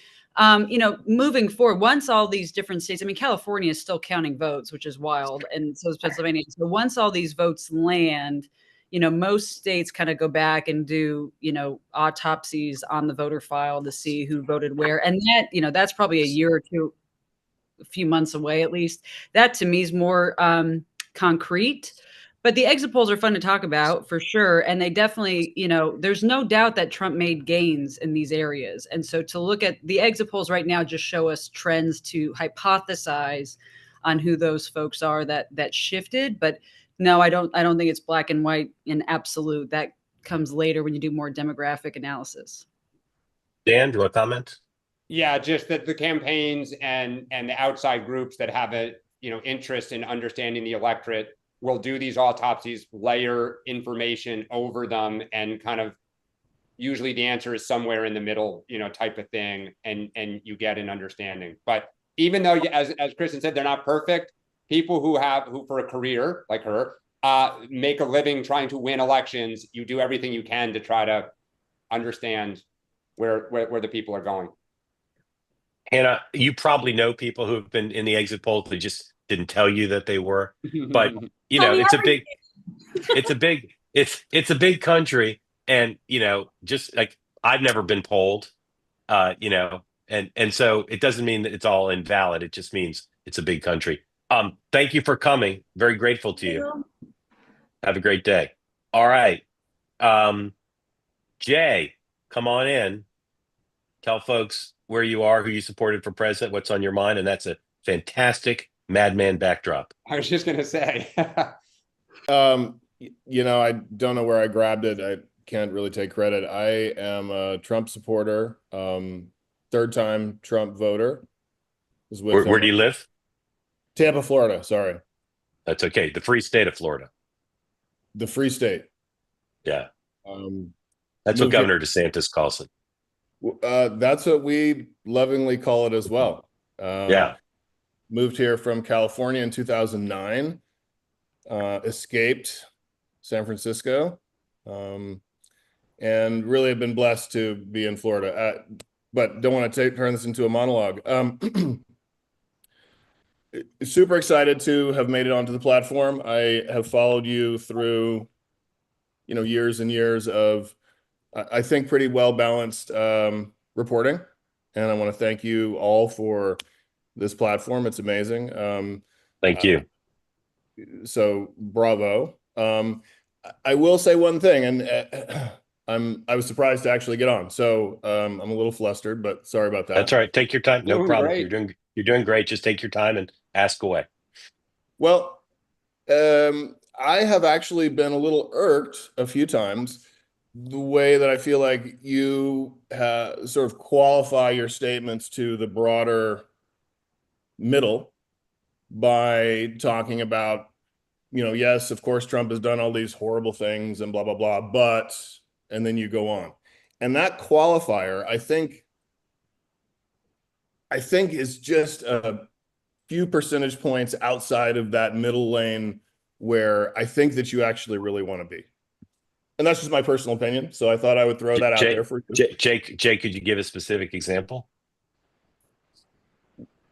Speaker 2: Moving forward, once all these different states, I mean, California is still counting votes, which is wild. And so is Pennsylvania. So once all these votes land, most states kind of go back and do, autopsies on the voter file to see who voted where. And that, that's probably a year or two, a few months away, at least. That to me is more concrete. But the exit polls are fun to talk about for sure. And they definitely, there's no doubt that Trump made gains in these areas. And so to look at the exit polls right now just show us trends to hypothesize on who those folks are that shifted. But no, I don't think it's black and white in absolute. That comes later when you do more demographic analysis.
Speaker 1: Dan, do you want to comment?
Speaker 5: Yeah, just that the campaigns and the outside groups that have a interest in understanding the electorate will do these autopsies, layer information over them, and kind of usually the answer is somewhere in the middle, type of thing, and you get an understanding. But even though, as Kristen said, they're not perfect, people who for a career like her make a living trying to win elections, you do everything you can to try to understand where the people are going.
Speaker 1: Hannah, you probably know people who've been in the exit polls. They just didn't tell you that they were, but it's a big country, and just like I've never been polled, and so it doesn't mean that it's all invalid. It just means it's a big country. Thank you for coming. Very grateful to you. Have a great day. All right. Jay, come on in. Tell folks where you are, who you supported for president, what's on your mind, and that's a fantastic madman backdrop.
Speaker 5: I was just going to say.
Speaker 8: I don't know where I grabbed it. I can't really take credit. I am a Trump supporter, third-time Trump voter.
Speaker 1: Where do you live?
Speaker 8: Tampa, Florida. Sorry.
Speaker 1: That's okay. The free state of Florida.
Speaker 8: The free state.
Speaker 1: Yeah. That's what Governor DeSantis calls it.
Speaker 8: That's what we lovingly call it as well.
Speaker 1: Yeah.
Speaker 8: Moved here from California in 2009. Escaped San Francisco. and really have been blessed to be in Florida. But don't want to turn this into a monologue. Super excited to have made it onto the platform. I have followed you through, years and years of, I think, pretty well balanced reporting, and I want to thank you all for this platform. It's amazing.
Speaker 1: Thank you.
Speaker 8: So bravo. I will say one thing, and I was surprised to actually get on. So I'm a little flustered, but sorry about that.
Speaker 1: That's all right. Take your time. No
Speaker 5: Doing
Speaker 1: problem.
Speaker 5: great.
Speaker 1: You're doing great. Just take your time and ask away.
Speaker 8: Well, I have actually been a little irked a few times the way that I feel like you sort of qualify your statements to the broader middle by talking about, yes, of course, Trump has done all these horrible things and blah, blah, blah, but, and then you go on. And that qualifier, I think is just a few percentage points outside of that middle lane where I think that you actually really want to be. And that's just my personal opinion. So I thought I would throw that out there for you.
Speaker 1: Jake, could you give a specific example?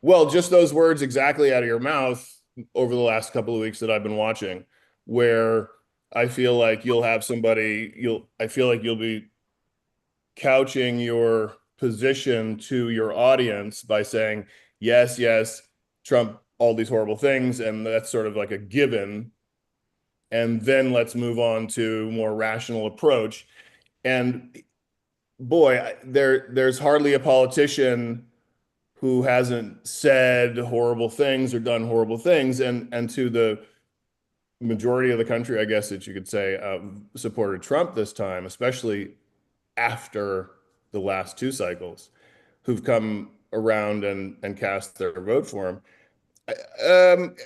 Speaker 8: Well, just those words exactly out of your mouth over the last couple of weeks that I've been watching, where I feel like you'll have somebody, I feel like you'll be couching your position to your audience by saying, yes, Trump, all these horrible things, and that's sort of like a given. And then let's move on to more rational approach. And boy, there's hardly a politician who hasn't said horrible things or done horrible things, and to the majority of the country, I guess that you could say, supported Trump this time, especially after the last two cycles, who've come around and cast their vote for him.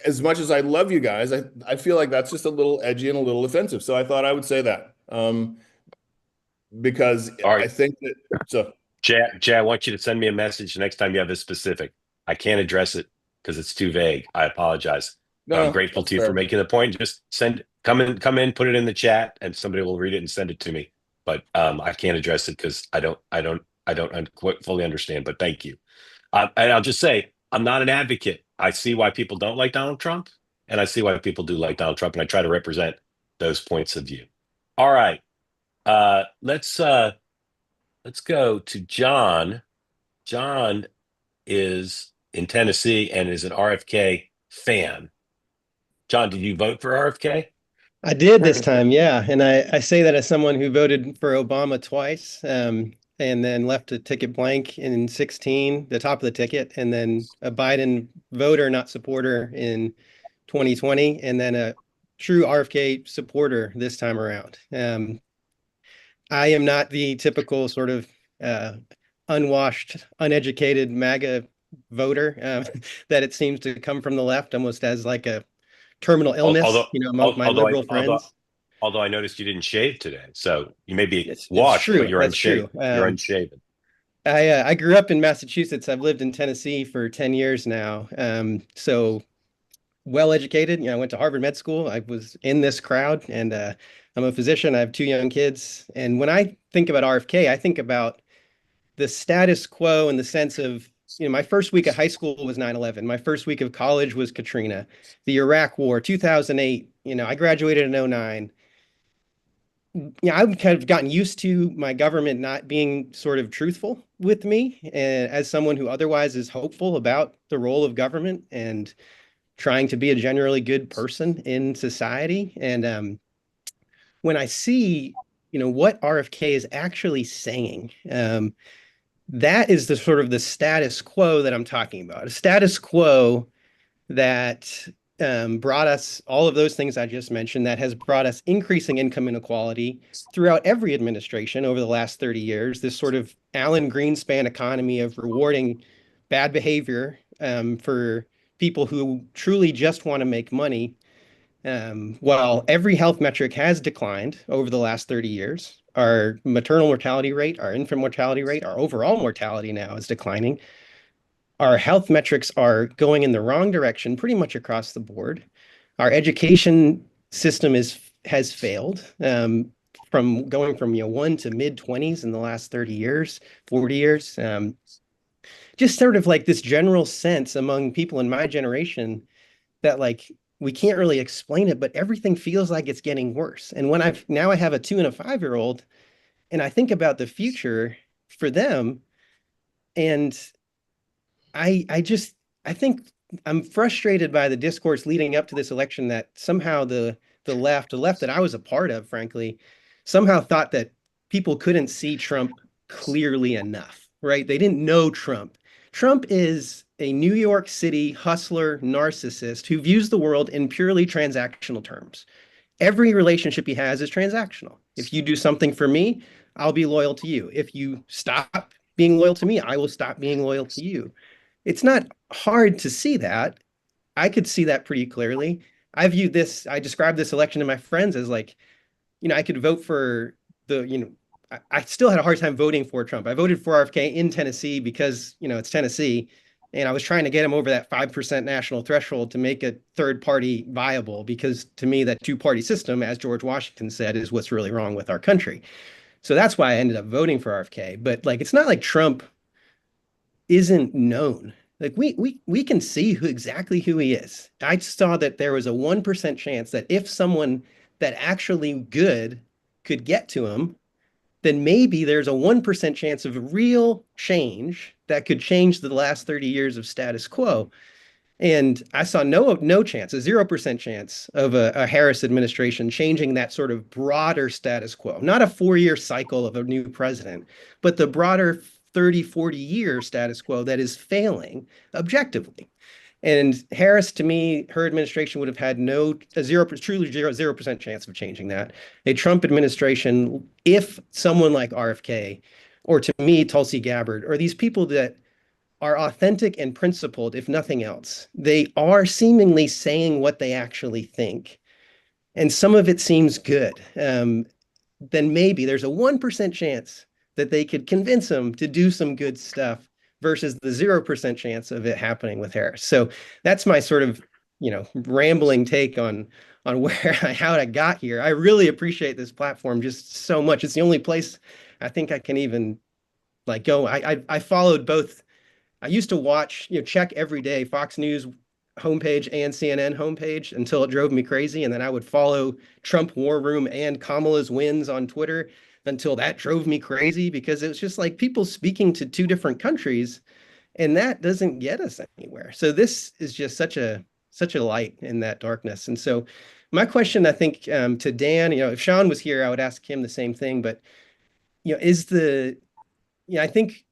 Speaker 8: As much as I love you guys, I feel like that's just a little edgy and a little offensive. So I thought I would say that because
Speaker 1: All right.
Speaker 8: I think that so.
Speaker 1: Jay, I want you to send me a message next time you have this specific. I can't address it because it's too vague. I apologize.
Speaker 8: No,
Speaker 1: I'm grateful to you for making the point. Just come in, put it in the chat, and somebody will read it and send it to me. But I can't address it because I don't quite fully understand. But thank you. And I'll just say I'm not an advocate. I see why people don't like Donald Trump, and I see why people do like Donald Trump, and I try to represent those points of view. All right, let's go to John. John is in Tennessee and is an RFK fan. John, did you vote for RFK?
Speaker 9: I did this time, yeah. And I say that as someone who voted for Obama twice, and then left a ticket blank in 2016, the top of the ticket, and then a Biden voter, not supporter, in 2020, and then a true RFK supporter this time around. I am not the typical sort of unwashed, uneducated MAGA voter that it seems to come from the left almost as like a terminal illness, among my liberal friends.
Speaker 1: Although I noticed you didn't shave today, so you may be washed,
Speaker 9: true.
Speaker 1: but you're
Speaker 9: That's
Speaker 1: unshaven.
Speaker 9: true.
Speaker 1: You're unshaven.
Speaker 9: I grew up in Massachusetts. I've lived in Tennessee for 10 years now. So well educated. I went to Harvard Med School. I was in this crowd, and I'm a physician. I have 2 young kids. And when I think about RFK, I think about the status quo in the sense of, my first week of high school was 9/11. My first week of college was Katrina, the Iraq War, 2008. I graduated in 2009. I've kind of gotten used to my government not being sort of truthful with me, and as someone who otherwise is hopeful about the role of government and trying to be a generally good person in society. And when I see, what RFK is actually saying, that is the sort of the status quo that I'm talking about. A status quo that brought us all of those things I just mentioned, that has brought us increasing income inequality throughout every administration over the last 30 years, this sort of Alan Greenspan economy of rewarding bad behavior for people who truly just want to make money. While every health metric has declined over the last 30 years, our maternal mortality rate, our infant mortality rate, our overall mortality now is declining. Our health metrics are going in the wrong direction pretty much across the board. Our education system has failed from going from 1 to mid-20s in the last 30 years, 40 years. Just sort of like this general sense among people in my generation that like we can't really explain it, but everything feels like it's getting worse. And when I have a 2 and a 5-year-old, and I think about the future for them, and I think I'm frustrated by the discourse leading up to this election that somehow the left that I was a part of, frankly, somehow thought that people couldn't see Trump clearly enough, right? They didn't know Trump. Trump is a New York City hustler narcissist who views the world in purely transactional terms. Every relationship he has is transactional. If you do something for me, I'll be loyal to you. If you stop being loyal to me, I will stop being loyal to you. It's not hard to see that. I could see that pretty clearly. I described this election to my friends as like, I could vote for I still had a hard time voting for Trump. I voted for RFK in Tennessee because, it's Tennessee. And I was trying to get him over that 5% national threshold to make a third party viable, because to me, that two-party system, as George Washington said, is what's really wrong with our country. So that's why I ended up voting for RFK. But like, it's not like Trump isn't known. Like we can see exactly who he is. I saw that there was a 1% chance that if someone that actually good could get to him, then maybe there's a 1% chance of real change that could change the last 30 years of status quo. And I saw no chance, a 0% chance of a Harris administration changing that sort of broader status quo, not a 4-year cycle of a new president, but the broader 30, 40-year status quo that is failing objectively. And Harris, to me, her administration would have had truly 0% chance of changing that. A Trump administration, if someone like RFK, or to me, Tulsi Gabbard, or these people that are authentic and principled, if nothing else, they are seemingly saying what they actually think. And some of it seems good. Then maybe there's a 1% chance that they could convince him to do some good stuff versus the 0% chance of it happening with Harris. So that's my sort of, rambling take on how I got here. I really appreciate this platform just so much. It's the only place I think I can even like go. I followed both. I used to watch, check every day Fox News homepage and CNN homepage until it drove me crazy. And then I would follow Trump War Room and Kamala's wins on Twitter until that drove me crazy, because it was just like people speaking to two different countries, and that doesn't get us anywhere. So this is just such a light in that darkness. And so my question, I think, to Dan, if Sean was here, I would ask him the same thing, but, I think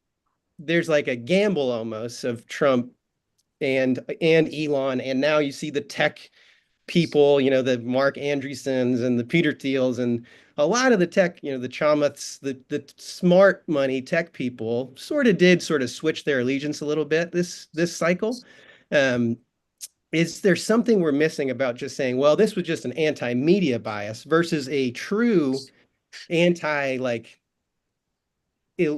Speaker 9: there's like a gamble almost of Trump and Elon, and now you see the tech people, the Mark Andreessens and the Peter Thiels and a lot of the tech, the Chamaths, the smart money tech people sort of switch their allegiance a little bit this cycle. Is there something we're missing about just saying, well, this was just an anti-media bias versus a true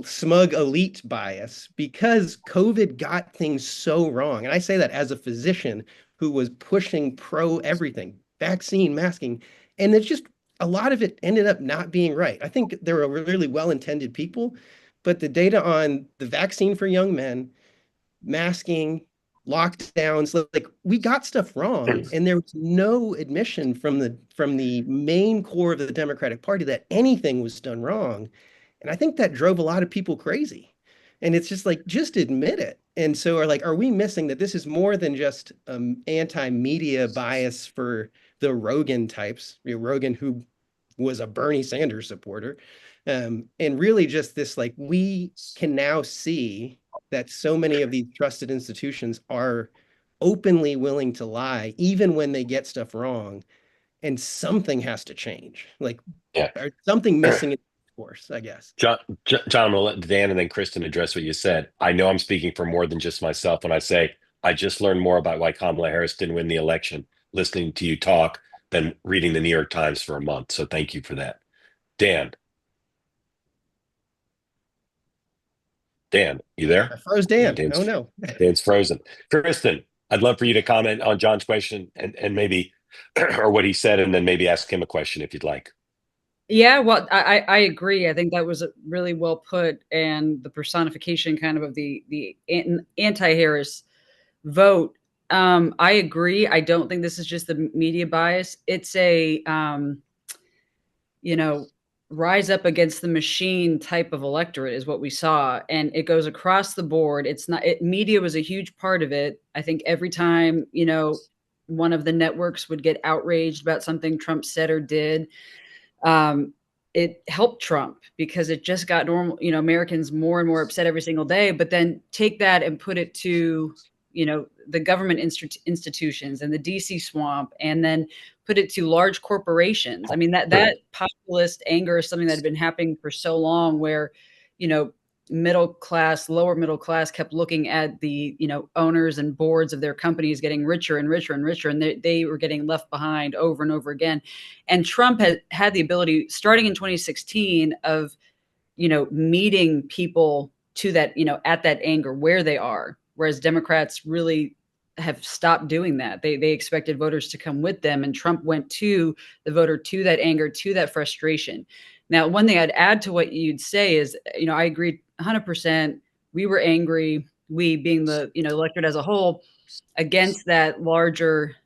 Speaker 9: smug elite bias, because COVID got things so wrong? And I say that as a physician who was pushing pro everything, vaccine, masking, and it's just a lot of it ended up not being right. I think there were really well-intended people, but the data on the vaccine for young men, masking, lockdowns, like we got stuff wrong, and there was no admission from the main core of the Democratic Party that anything was done wrong. And I think that drove a lot of people crazy. And it's just like, just admit it. And so are we missing that this is more than just anti-media bias for the Rogan types, Rogan, who was a Bernie Sanders supporter, and really just this, like, we can now see that so many of these trusted institutions are openly willing to lie, even when they get stuff wrong, and something has to change. Like, or something missing in the course, I guess.
Speaker 1: John, I'm going to let Dan and then Kristen address what you said. I know I'm speaking for more than just myself when I say I just learned more about why Kamala Harris didn't win the election listening to you talk than reading the New York Times for a month. So thank you for that. Dan, you there?
Speaker 9: I froze Dan.
Speaker 1: Dan's,
Speaker 9: Oh, no.
Speaker 1: Dan's frozen. Kristen, I'd love for you to comment on John's question and maybe, or what he said, and then maybe ask him a question if you'd like.
Speaker 2: Yeah, well, I agree. I think that was really well put, and the personification kind of the anti-Harris vote. I agree. I don't think this is just the media bias. It's a you know, rise up against the machine type of electorate is what we saw, and it goes across the board. It's not media was a huge part of it. I think every time, one of the networks would get outraged about something Trump said or did, um, it helped Trump because it just got normal, Americans more and more upset every single day. But then take that and put it to, the government institutions and the DC swamp, and then put it to large corporations. I mean, that populist anger is something that had been happening for so long where, you know, middle class, lower middle class kept looking at the, owners and boards of their companies getting richer and richer and richer, and they were getting left behind over and over again. And Trump had the ability, starting in 2016, of, meeting people to that, at that anger where they are, whereas Democrats really have stopped doing that. They expected voters to come with them, and Trump went to the voter, to that anger, to that frustration. Now, one thing I'd add to what you'd say is, I agree 100%. We were angry, we being the, electorate as a whole, against that larger,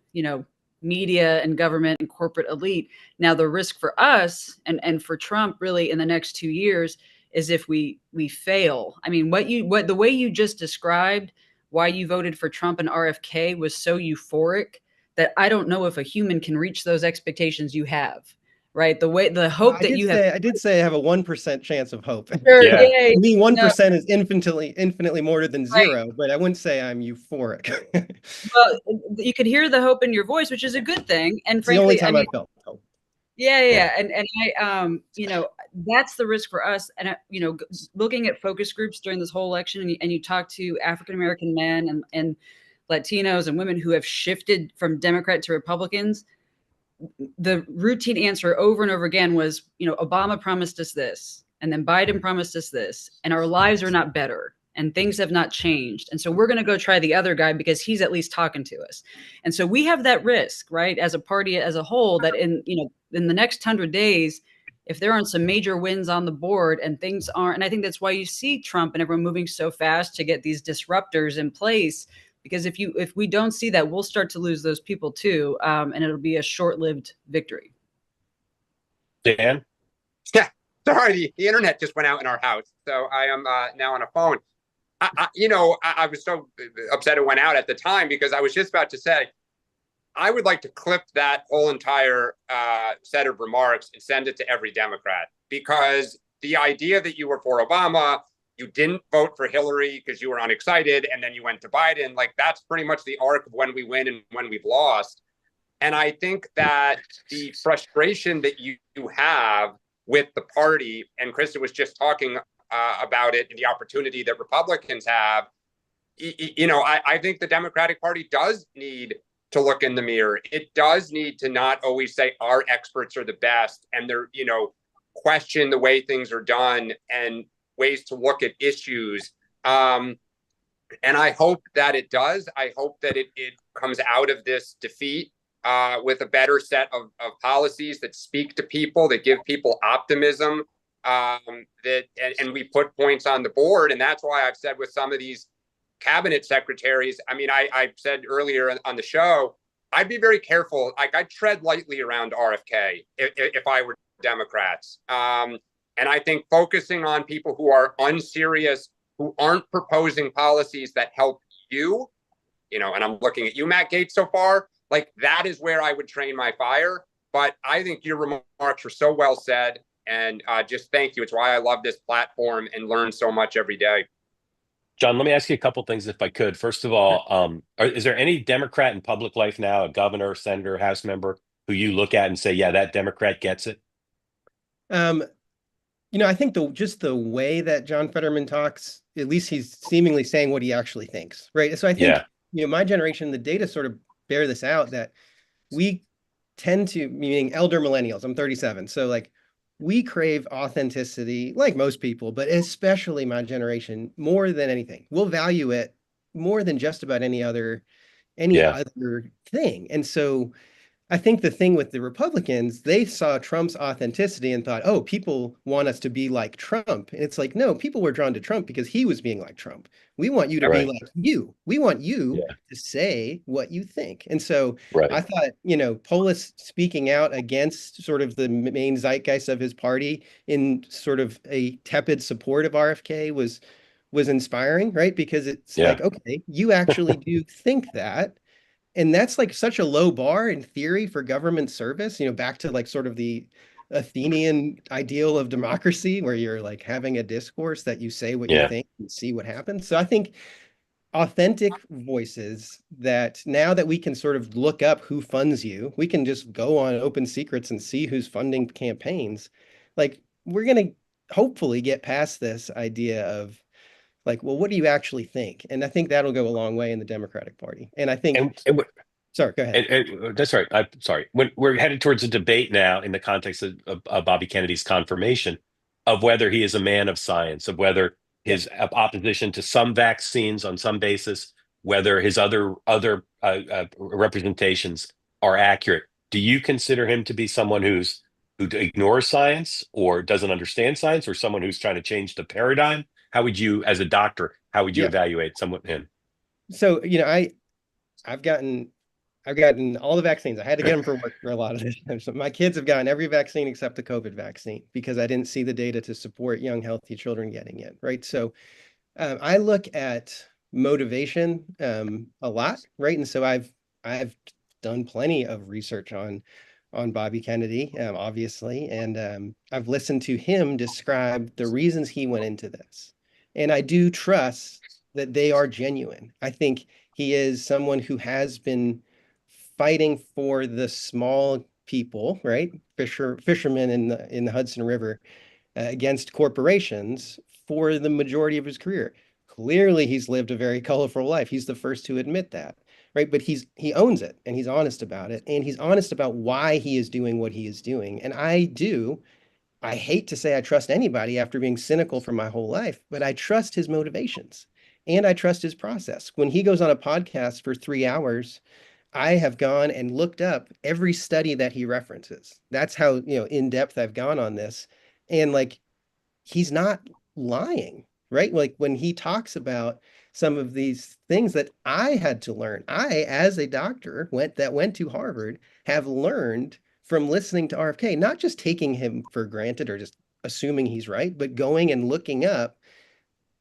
Speaker 2: media and government and corporate elite. Now, the risk for us and for Trump really in the next 2 years is if we fail. I mean, what the way you just described why you voted for Trump and RFK was so euphoric that I don't know if a human can reach those expectations you have. Right. The hope that you have.
Speaker 9: I did say I have a 1% chance of hope.
Speaker 2: Sure,
Speaker 1: Yeah.
Speaker 2: yay.
Speaker 9: To me, 1%
Speaker 2: No,
Speaker 9: is infinitely more than zero, but I wouldn't say I'm euphoric.
Speaker 2: well, you could hear the hope in your voice, which is a good thing. And
Speaker 9: It's the only
Speaker 2: frankly, I
Speaker 9: time
Speaker 2: mean,
Speaker 9: I felt hope.
Speaker 2: yeah. And I, that's the risk for us. And, looking at focus groups during this whole election, and you talk to African-American men and Latinos and women who have shifted from Democrat to Republicans, the routine answer over and over again was, Obama promised us this, and then Biden promised us this, and our lives are not better, and things have not changed. And so we're going to go try the other guy because he's at least talking to us. And so we have that risk, right, as a party as a whole, that in the next 100 days, if there aren't some major wins on the board and things aren't, and I think that's why you see Trump and everyone moving so fast to get these disruptors in place, because if we don't see that, we'll start to lose those people too, and it'll be a short-lived victory.
Speaker 1: Dan?
Speaker 5: Yeah, sorry, the internet just went out in our house, so I am now on a phone. I was so upset it went out at the time because I was just about to say, I would like to clip that whole entire set of remarks and send it to every Democrat, because the idea that you were for Obama, you didn't vote for Hillary because you were unexcited, and then you went to Biden, like that's pretty much the arc of when we win and when we've lost. And I think that the frustration that you have with the party, and Krista was just talking about it, and the opportunity that Republicans have, I think the Democratic Party does need to look in the mirror. It does need to not always say our experts are the best, and they're, question the way things are done and ways to look at issues. And I hope that it does. I hope that it comes out of this defeat with a better set of policies that speak to people, that give people optimism, and we put points on the board. And that's why I've said with some of these cabinet secretaries, I mean, I said earlier on the show, I'd be very careful. Like I'd tread lightly around RFK if I were Democrats. And I think focusing on people who are unserious, who aren't proposing policies that help you, and I'm looking at you, Matt Gaetz, so far, like that is where I would train my fire. But I think your remarks were so well said, and just thank you. It's why I love this platform and learn so much every day.
Speaker 1: John, let me ask you a couple things if I could. First of all, is there any Democrat in public life now, a governor, senator, House member, who you look at and say, yeah, that Democrat gets it?
Speaker 9: I think just the way that John Fetterman talks, at least he's seemingly saying what he actually thinks, right? So I think, my generation, the data sort of bear this out, that we tend to, meaning elder millennials, I'm 37. So like we crave authenticity, like most people, but especially my generation, more than anything. We'll value it more than just about any other thing. And so I think the thing with the Republicans, they saw Trump's authenticity and thought, oh, people want us to be like Trump. And it's like, no, people were drawn to Trump because he was being like Trump. We want you to be
Speaker 1: Right.
Speaker 9: like you. We want you
Speaker 1: Yeah.
Speaker 9: to say what you think. And so
Speaker 1: Right.
Speaker 9: I thought, Polis speaking out against sort of the main zeitgeist of his party in sort of a tepid support of RFK was inspiring, right? Because it's
Speaker 1: Yeah.
Speaker 9: like, okay, you actually do think that. And that's like such a low bar in theory for government service, back to like sort of the Athenian ideal of democracy, where you're like having a discourse that you say what you
Speaker 1: Yeah.
Speaker 9: think and see what happens. So I think authentic voices that now that we can sort of look up who funds you, we can just go on Open Secrets and see who's funding campaigns. Like we're going to hopefully get past this idea of like, well, what do you actually think? And I think that'll go a long way in the Democratic Party. And I think, sorry, go ahead.
Speaker 1: That's right. I'm sorry. When we're headed towards a debate now in the context of Bobby Kennedy's confirmation of whether he is a man of science, of whether his opposition to some vaccines on some basis, whether his other representations are accurate. Do you consider him to be someone who ignores science or doesn't understand science, or someone who's trying to change the paradigm? How would you, as a doctor, how would you evaluate him?
Speaker 9: So, I've gotten all the vaccines. I had to get them for work for a lot of this. So my kids have gotten every vaccine except the COVID vaccine because I didn't see the data to support young, healthy children getting it, right? So I look at motivation a lot, right? And so I've done plenty of research on Bobby Kennedy, obviously, and I've listened to him describe the reasons he went into this. And I do trust that they are genuine. I think he is someone who has been fighting for the small people, right? Fishermen in the Hudson River against corporations for the majority of his career. Clearly, he's lived a very colorful life. He's the first to admit that, right? But he owns it and he's honest about it. And he's honest about why he is doing what he is doing. And I hate to say I trust anybody after being cynical for my whole life, but I trust his motivations and I trust his process. When he goes on a podcast for 3 hours, I have gone and looked up every study that he references. That's how, in depth I've gone on this. And like, he's not lying, right? Like when he talks about some of these things that I had to learn, I, as a doctor went to Harvard, have learned from listening to RFK, not just taking him for granted or just assuming he's right, but going and looking up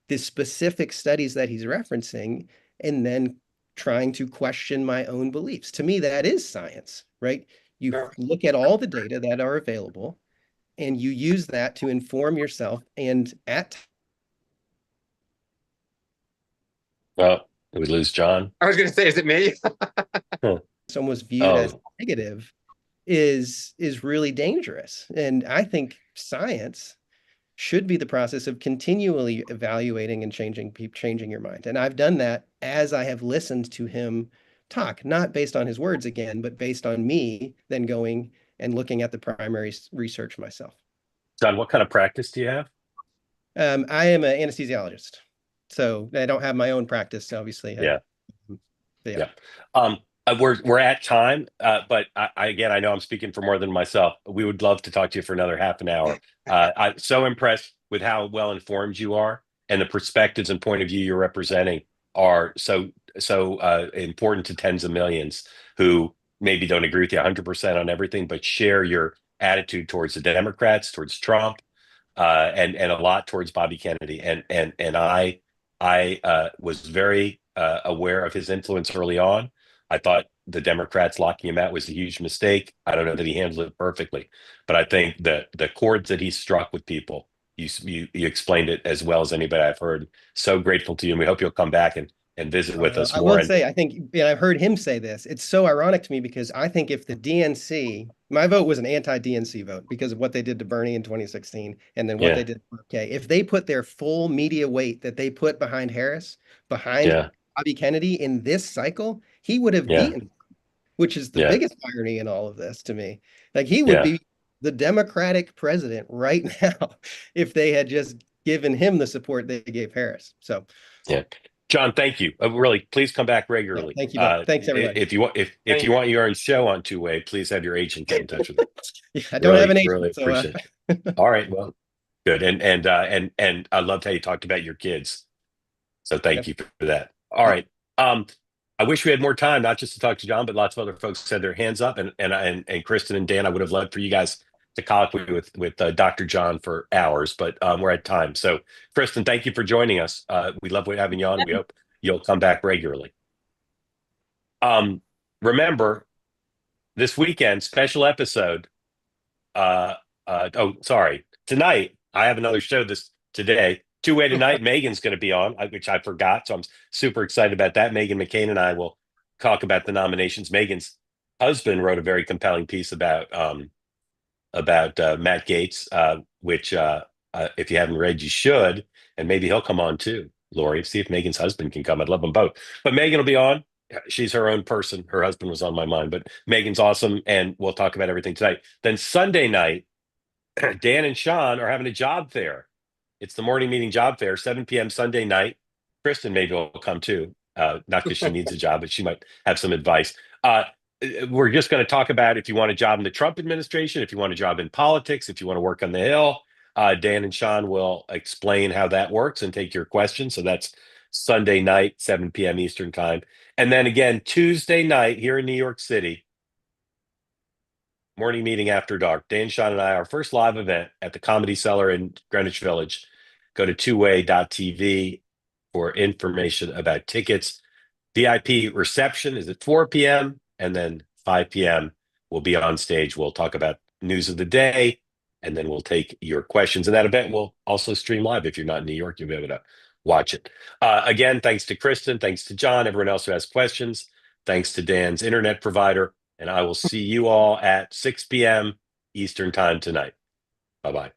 Speaker 9: the specific studies that he's referencing and then trying to question my own beliefs. To me, that is science, right? You look at all the data that are available and you use that to inform yourself. And
Speaker 1: Well, did we lose John?
Speaker 5: I was going to say, is it me?
Speaker 9: almost viewed as negative is really dangerous. And I think science should be the process of continually evaluating and changing your mind. And I've done that as I have listened to him talk, not based on his words again, but based on me then going and looking at the primary research myself.
Speaker 1: John, what kind of practice do you have?
Speaker 9: I am an anesthesiologist, so I don't have my own practice, obviously.
Speaker 1: Yeah. We're at time, but I know I'm speaking for more than myself. We would love to talk to you for another half an hour. I'm so impressed with how well informed you are, and the perspectives and point of view you're representing are so important to tens of millions who maybe don't agree with you 100% on everything, but share your attitude towards the Democrats, towards Trump, and a lot towards Bobby Kennedy. And I was very aware of his influence early on. I thought the Democrats locking him out was a huge mistake. I don't know that he handled it perfectly, but I think that the chords that he struck with people, you explained it as well as anybody I've heard. So grateful to you, and we hope you'll come back and visit with us more.
Speaker 9: I will say, I think, I've heard him say this. It's so ironic to me because I think if the DNC, my vote was an anti-DNC vote because of what they did to Bernie in 2016 and then what they did to RFK. If they put their full media weight that they put behind Harris, behind Bobby Kennedy in this cycle, he would have beaten, which is the biggest irony in all of this to me. Like he would be the Democratic president right now if they had just given him the support they gave Harris. So
Speaker 1: John, thank you. Really, please come back regularly.
Speaker 9: Thank you, Bob. Thanks, everybody.
Speaker 1: If you want, if you want your own show on two-way, please have your agent get in touch with you.
Speaker 9: Yeah, I don't have an agent,
Speaker 1: Really
Speaker 9: so,
Speaker 1: appreciate it. All right, well, good. And I loved how you talked about your kids. So thank you for that. All right. I wish we had more time, not just to talk to John, but lots of other folks had their hands up. And Kristen and Dan, I would have loved for you guys to colloquy with Dr. John for hours, but we're at time. So Kristen, thank you for joining us. We love having you on. We hope you'll come back regularly. Remember, this weekend, special episode. Tonight, I have another show today. Two-way tonight, Megan's going to be on, which I forgot. So I'm super excited about that. Megan McCain and I will talk about the nominations. Megan's husband wrote a very compelling piece about Matt Gaetz, which if you haven't read, you should. And maybe he'll come on too, Lori. See if Megan's husband can come. I'd love them both. But Megan will be on. She's her own person. Her husband was on my mind, but Megan's awesome. And we'll talk about everything tonight. Then Sunday night, Dan and Sean are having a job fair. It's the morning meeting job fair, 7 p.m. Sunday night. Kristen maybe will come too, not because she needs a job, but she might have some advice. We're just going to talk about if you want a job in the Trump administration, if you want a job in politics, if you want to work on the Hill. Dan and Sean will explain how that works and take your questions. So that's Sunday night, 7 p.m. Eastern time. And then again, Tuesday night here in New York City, morning meeting after dark. Dan, Sean, and I, our first live event at the Comedy Cellar in Greenwich Village. Go to twoway.tv for information about tickets. VIP reception is at 4 p.m. and then 5 p.m. we'll be on stage. We'll talk about news of the day, and then we'll take your questions. And that event will also stream live. If you're not in New York, you'll be able to watch it. Again, thanks to Kristen, thanks to John, everyone else who has questions. Thanks to Dan's internet provider. And I will see you all at 6 p.m. Eastern time tonight. Bye-bye.